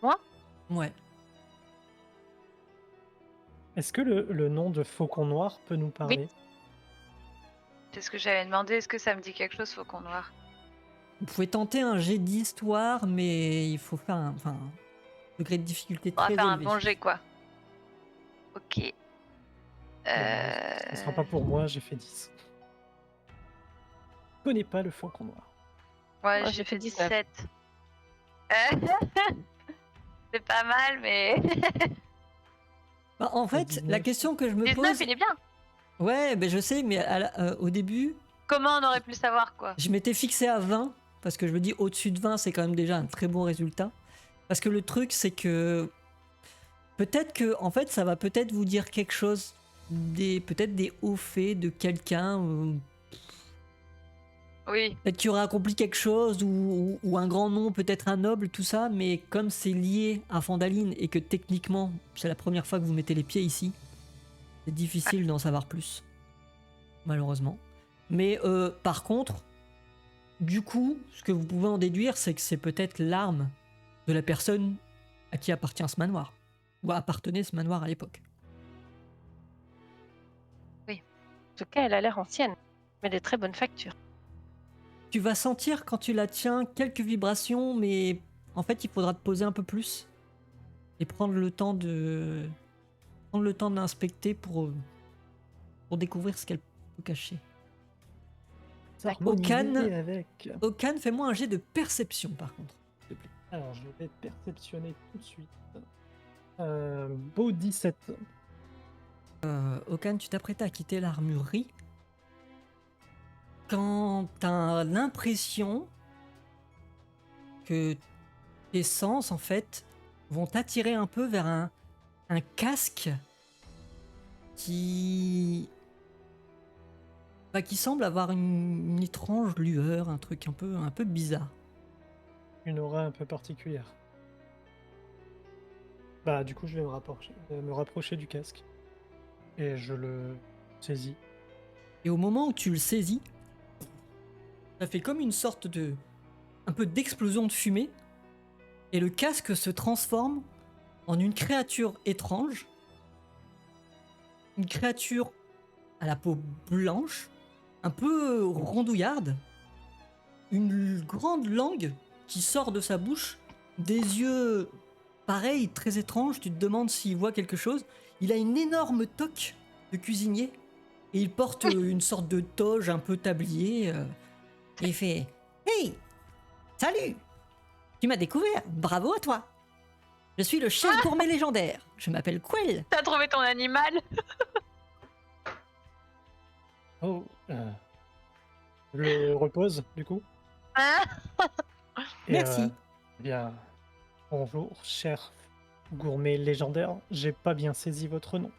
Moi? Ouais. Est-ce que le nom de Faucon Noir peut nous parler? C'est ce que j'avais demandé. Est-ce que ça me dit quelque chose, Faucon Noir? Vous pouvez tenter un jet d'histoire, mais il faut faire un degré de difficulté On va très faire un élevé. bon jet, quoi. Ok. Dommage, ce sera pas pour moi, j'ai fait 10. Je connais pas le Faucon Noir. Ouais, Moi, j'ai fait 19. 17. C'est pas mal, mais... Bah, en fait, 19. la question que je me 19, pose... il est bien. Ouais, ben je sais, mais au début, Comment on aurait pu le savoir, quoi? je m'étais fixé à 20, parce que je me dis au-dessus de 20, c'est quand même déjà un très bon résultat. Parce que le truc, c'est que peut-être que, en fait, ça va peut-être vous dire quelque chose, peut-être des hauts faits de quelqu'un, Oui. peut-être qu'il aurait accompli quelque chose, ou un grand nom, peut-être un noble, tout ça, mais comme c'est lié à Fandaline et que techniquement, c'est la première fois que vous mettez les pieds ici, c'est difficile d'en savoir plus, malheureusement. Mais par contre, du coup, ce que vous pouvez en déduire, c'est que c'est peut-être l'arme de la personne à qui appartient ce manoir, ou appartenait ce manoir à l'époque. En tout cas, elle a l'air ancienne, mais de très bonne facture. Tu vas sentir quand tu la tiens quelques vibrations, mais en fait, il faudra te poser un peu plus et prendre le temps de l'inspecter pour découvrir ce qu'elle peut cacher. S'harmoniser avec. Okan, fais-moi un jet de perception, par contre, s'il te plaît. Alors, je vais perceptionner tout de suite. Beau 17. Okan, tu t'apprêtes à quitter l'armurerie quand t'as l'impression que tes sens, en fait, vont t'attirer un peu vers un casque qui semble avoir une étrange lueur, un truc un peu bizarre. Une aura un peu particulière. Bah, du coup, je vais me rapprocher du casque. Et je le saisis. Et au moment où tu le saisis, ça fait comme une sorte de... un peu d'explosion de fumée, et le casque se transforme en une créature étrange, une créature à la peau blanche, un peu rondouillarde, une grande langue qui sort de sa bouche, des yeux pareils, très étranges, tu te demandes s'il voit quelque chose. Il a une énorme toque de cuisinier, et il porte une sorte de toge un peu tablier, et il fait « Hey, salut! Tu m'as découvert, bravo à toi! Je suis le chef gourmet légendaire, je m'appelle Quell. T'as trouvé ton animal? Oh, je le repose, du coup. Hein? Et, Merci. Bien, bonjour, cher gourmet légendaire. J'ai pas bien saisi votre nom.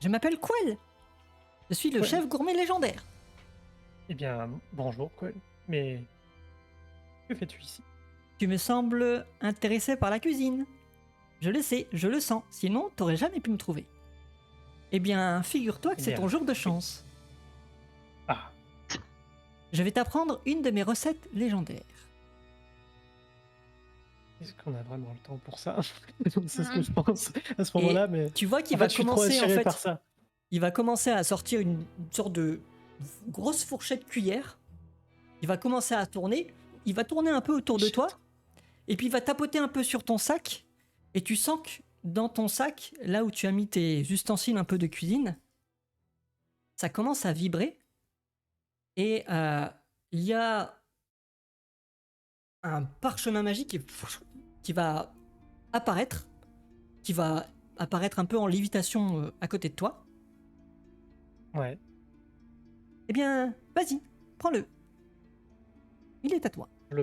Je m'appelle Quell. Je suis le Quell. chef gourmet légendaire. Eh bien, bonjour, quoi. Mais que fais-tu ici? Tu me sembles intéressé par la cuisine. Je le sais, je le sens. Sinon, t'aurais jamais pu me trouver. Eh bien, figure-toi que Eh c'est bien, ton jour de chance. Ah, Je vais t'apprendre une de mes recettes légendaires. est-ce qu'on a vraiment le temps pour ça? C'est ce que Mhm. je pense à ce Et moment-là, mais tu vois qu'il en va fait, je suis trop commencer, en attiré fait, par ça. il va commencer à sortir une sorte de grosse fourchette cuillère. Il va commencer à tourner. Il va tourner un peu autour de toi. Et puis il va tapoter un peu sur ton sac. Et tu sens que dans ton sac, là où tu as mis tes ustensiles un peu de cuisine, ça commence à vibrer. Et il y a un parchemin magique qui va apparaître. Qui va apparaître un peu en lévitation à côté de toi. Ouais, Eh bien, vas-y, prends-le. Il est à toi. je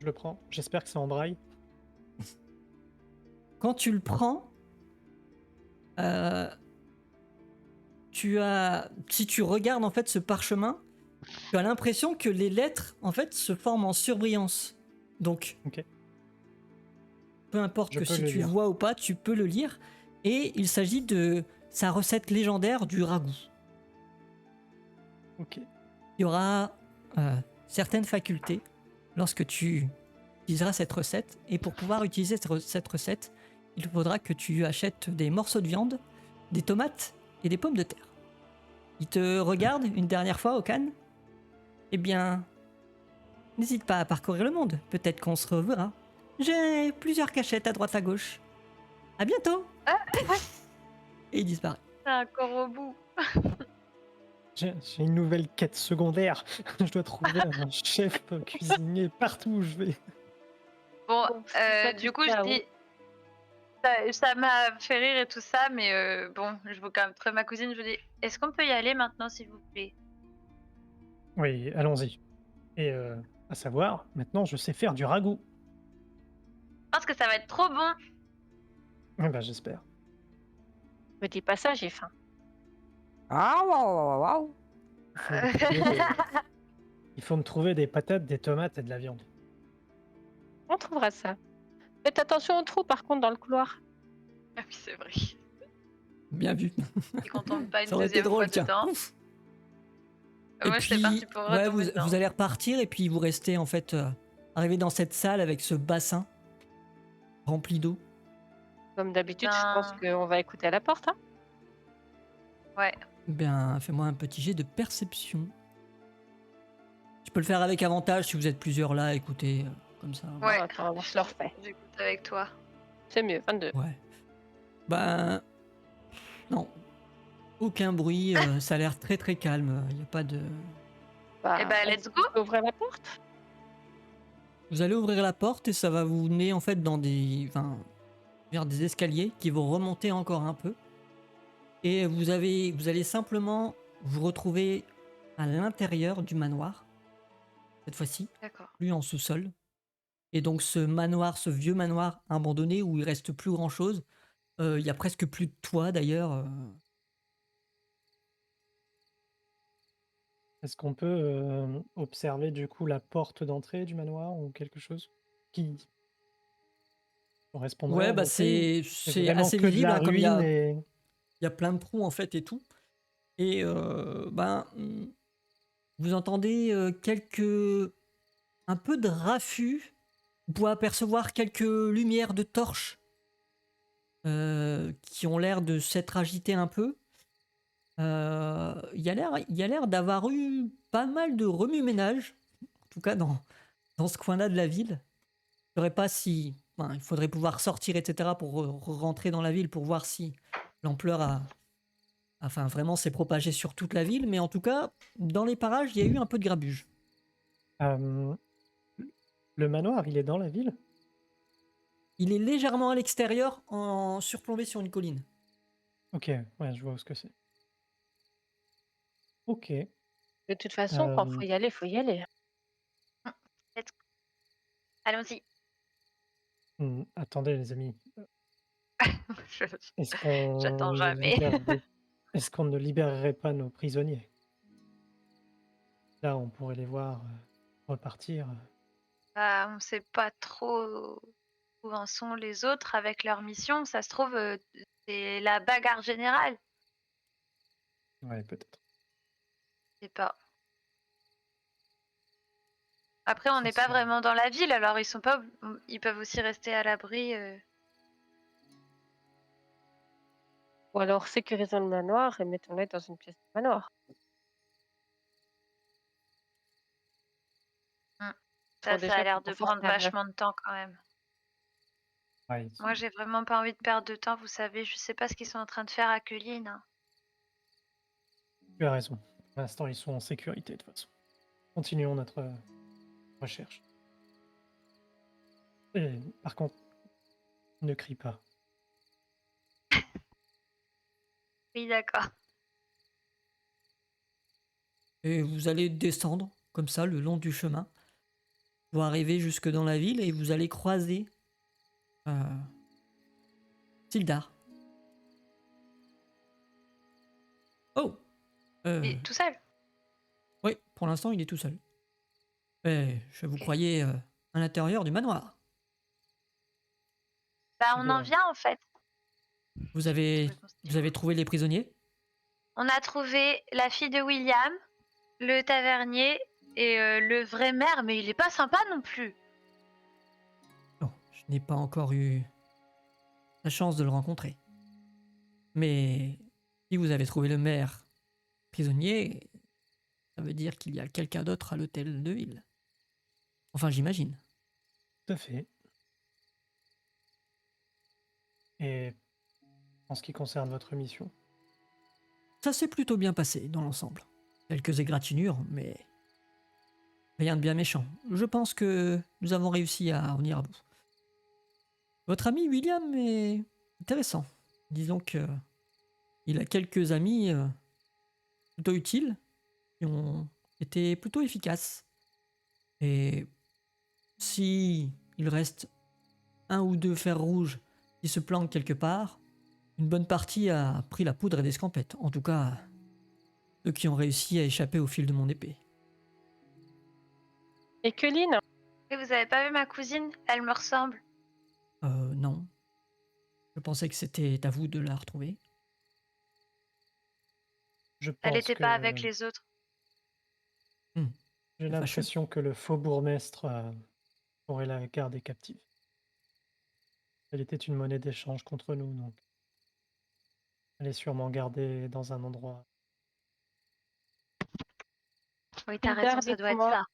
le prends. J'espère que c'est en braille. Quand tu le prends, si tu regardes en fait ce parchemin, tu as l'impression que les lettres en fait se forment en surbrillance. Donc, Ok. peu importe Je que peux si le tu lire. vois ou pas, tu peux le lire. Et il s'agit de sa recette légendaire du ragoût. Ok. Il y aura certaines facultés lorsque tu utiliseras cette recette. Et pour pouvoir utiliser cette recette, il faudra que tu achètes des morceaux de viande, des tomates et des pommes de terre. Il te regarde une dernière fois, Okan. Eh bien, n'hésite pas à parcourir le monde. Peut-être qu'on se reverra. J'ai plusieurs cachettes à droite à gauche. À bientôt. Ah, Et il disparaît. c'est encore au bout. J'ai une nouvelle quête secondaire. Je dois trouver un chef cuisinier partout où je vais. Bon, Bon, c'est pas du tout coup, je ça, dis. Ça m'a fait rire et tout ça, mais bon, je veux quand même trouver ma cousine. Je lui dis, est-ce qu'on peut y aller maintenant, s'il vous plaît? Oui, allons-y. Et à savoir, maintenant, je sais faire du ragoût. Je pense que ça va être trop bon. Eh ben, j'espère. Me dis pas ça, j'ai faim. Ah, waouh, waouh, Il faut me trouver des patates, des tomates et de la viande. On trouvera ça. Faites attention aux trous, par contre, dans le couloir. Ah oui, c'est vrai. Bien vu. Et qu'on tombe pas une Ça aurait été deuxième fois drôle, tiens. dedans. Ouf. Moi, j'étais partie pour ouais, retomber dedans. vous allez repartir et puis vous restez en fait arrivé dans cette salle avec ce bassin rempli d'eau. Comme d'habitude, je pense Ben, qu'on va écouter à la porte. Hein. ouais. Bien, fais-moi un petit jet de perception. Tu peux le faire avec avantage si vous êtes plusieurs là, écoutez, comme ça. Ouais. Attends, je le refais. J'écoute avec toi. C'est mieux, 22. Ouais. Ben. Non. Aucun bruit, ça a l'air très très calme. Il n'y a pas de. Bah, Eh ben, let's go. on peut ouvrir la porte. Vous allez ouvrir la porte et ça va vous mener en fait dans vers des escaliers qui vont remonter encore un peu. Et vous allez simplement vous retrouver à l'intérieur du manoir. Cette fois-ci, D'accord. plus en sous-sol. Et donc ce manoir, ce vieux manoir abandonné où il reste plus grand-chose. Il y a presque plus de toit d'ailleurs. Est-ce qu'on peut observer du coup la porte d'entrée du manoir ou quelque chose qui correspondrait Ouais, à bah l'entrée? c'est Vraiment assez que de visible la hein, comme ruine et... il y a plein de trous en fait et tout. Et vous entendez un peu de raffut. Vous pouvez apercevoir quelques lumières de torches qui ont l'air de s'être agitées un peu. Il y a l'air d'avoir eu pas mal de remue-ménage, en tout cas dans ce coin-là de la ville. Je ne saurais pas si... Enfin, il faudrait pouvoir sortir, etc. pour rentrer dans la ville pour voir si l'ampleur enfin, vraiment s'est propagée sur toute la ville. Mais en tout cas, dans les parages, il y a eu un peu de grabuge. le manoir, il est dans la ville? Il est légèrement à l'extérieur, en surplombé sur une colline. Ok, ouais, je vois ce que c'est. Ok. De toute façon, quand faut y aller, faut y aller. Let's go. Allons-y. Attendez les amis, Je- est-ce qu'on J'attends ne jamais. est-ce qu'on ne libérerait pas nos prisonniers? Là, on pourrait les voir repartir. Bah, on sait pas trop où en sont les autres avec leur mission. Ça se trouve, c'est la bagarre générale. Ouais, peut-être. Je sais pas. Après, on Ça n'est pas serait- vraiment dans la ville, alors ils peuvent aussi rester à l'abri. Ou alors sécurisons le manoir et mettons-les dans une pièce du manoir. Mm. Bon, Ça déjà a plus l'air de prendre confortable. vachement de temps quand même. Ouais, Moi, j'ai vraiment pas envie de perdre de temps, vous savez. Je sais pas ce qu'ils sont en train de faire à Culline, hein. tu as raison. Pour l'instant, ils sont en sécurité de toute façon. Continuons notre recherche. Et par contre, ne crie pas. Oui, d'accord. Et vous allez descendre comme ça le long du chemin pour arriver jusque dans la ville et vous allez croiser euh, Sildar. Oh Et tout seul. Oui, pour l'instant il est tout seul. Mais je vous Ok. croyais à l'intérieur du manoir. Bah, on en Bien. vient en fait. Vous avez trouvé les prisonniers? On a trouvé la fille de William, le tavernier et le vrai maire, mais il est pas sympa non plus. Non, je n'ai pas encore eu la chance de le rencontrer. Mais si vous avez trouvé le maire prisonnier, ça veut dire qu'il y a quelqu'un d'autre à l'hôtel de ville. Enfin, j'imagine. Tout à fait. Et en ce qui concerne votre mission, Ça s'est plutôt bien passé dans l'ensemble. Quelques égratignures, mais rien de bien méchant. Je pense que nous avons réussi à en venir à bout. Votre ami William est intéressant. Disons que il a quelques amis plutôt utiles qui ont été plutôt efficaces. Et si il reste un ou deux fers rouges qui se planquent quelque part, une bonne partie a pris la poudre et des scampettes. En tout cas, ceux qui ont réussi à échapper au fil de mon épée. Et Culline, Et vous avez pas vu ma cousine? Elle me ressemble. Non. Je pensais que c'était à vous de la retrouver. je Elle pense était que pas avec les autres. j'ai C'est l'impression que le faux bourgmestre aurait la garder captive. Elle était une monnaie d'échange contre nous, donc elle est sûrement gardée dans un endroit. Oui, t'as Hildar, raison, ça doit être dites-moi, ça.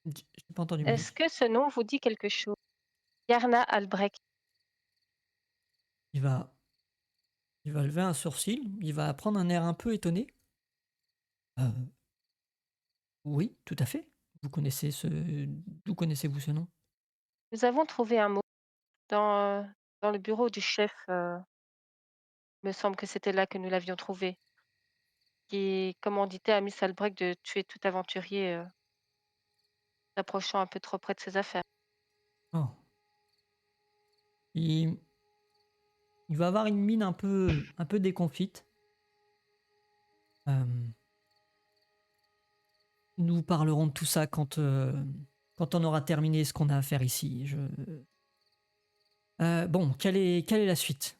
J'ai pas entendu. est-ce que ce nom vous dit quelque chose? Yarna Albrecht. Il va lever un sourcil. Il va prendre un air un peu étonné. Euh, oui, tout à fait. D'où connaissez-vous ce nom? Nous avons trouvé un mot dans le bureau du chef. Me semble que c'était là que nous l'avions trouvé. Qui commanditait à Miss Albrecht de tuer tout aventurier s'approchant un peu trop près de ses affaires. Oh. Il, il va avoir une mine un peu déconfite. Nous parlerons de tout ça quand on aura terminé ce qu'on a à faire ici. Bon, quelle est la suite?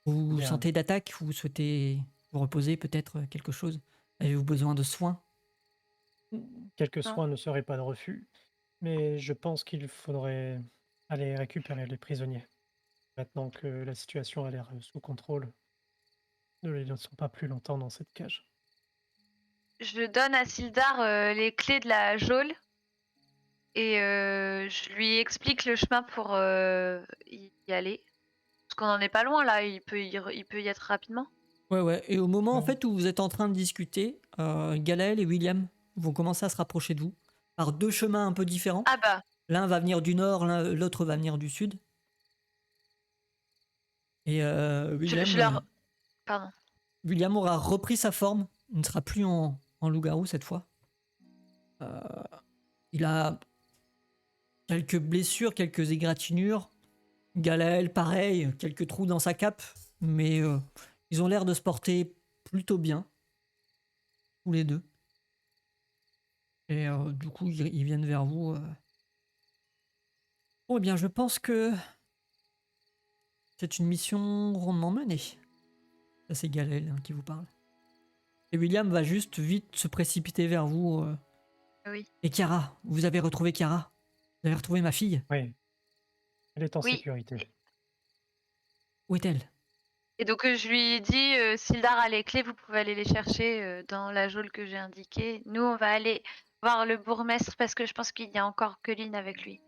Vous Bien. sentez d'attaque? Vous souhaitez vous reposer peut-être quelque chose? Avez-vous besoin de soins? Quelques Non. soins ne seraient pas de refus, mais je pense qu'il faudrait aller récupérer les prisonniers. Maintenant que la situation a l'air sous contrôle, ne les laissons pas plus longtemps dans cette cage. Je donne à Sildar les clés de la geôle et je lui explique le chemin pour y aller. Parce qu'on en est pas loin là, il peut y être rapidement. Ouais. Et au moment en Ouais. fait où vous êtes en train de discuter, Galaël et William vont commencer à se rapprocher de vous par deux chemins un peu différents. Ah bah, L'un va venir du nord, l'autre va venir du sud. Et je leur... Pardon. William aura repris sa forme. Il ne sera plus en loup-garou cette fois. Il a quelques blessures, quelques égratignures. Galaël, pareil, quelques trous dans sa cape. Mais ils ont l'air de se porter plutôt bien. Tous les deux. Et du coup, ils viennent vers vous. Oh bien, je pense que c'est une mission rondement menée. Ça, c'est Galel qui vous parle. Et William va juste vite se précipiter vers vous. Oui. Et Chiara, vous avez retrouvé Chiara? Vous avez retrouvé ma fille? Oui, elle est en Oui. sécurité. Où est-elle? Et donc je lui dis, Sildar a les clés, vous pouvez aller les chercher dans la geôle que j'ai indiquée. Nous, on va aller voir le bourgmestre parce que je pense qu'il y a encore Colline avec lui.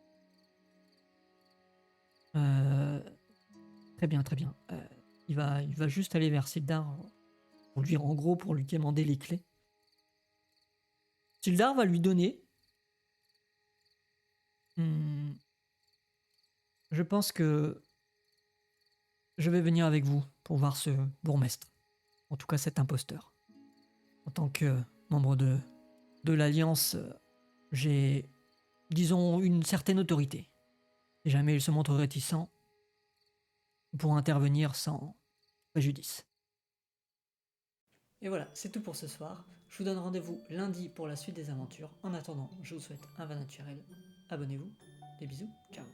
Très bien, très bien. Il va juste aller vers Sildar pour lui, en gros, pour lui demander les clés. Sildar va lui donner. Je pense que je vais venir avec vous pour voir ce bourgmestre. En tout cas, cet imposteur. En tant que membre de l'Alliance, j'ai, disons, une certaine autorité. Si jamais il se montre réticent, pour intervenir sans préjudice. Et voilà, c'est tout pour ce soir. Je vous donne rendez-vous lundi pour la suite des aventures. En attendant, je vous souhaite un vin naturel. Abonnez-vous. Des bisous. Ciao.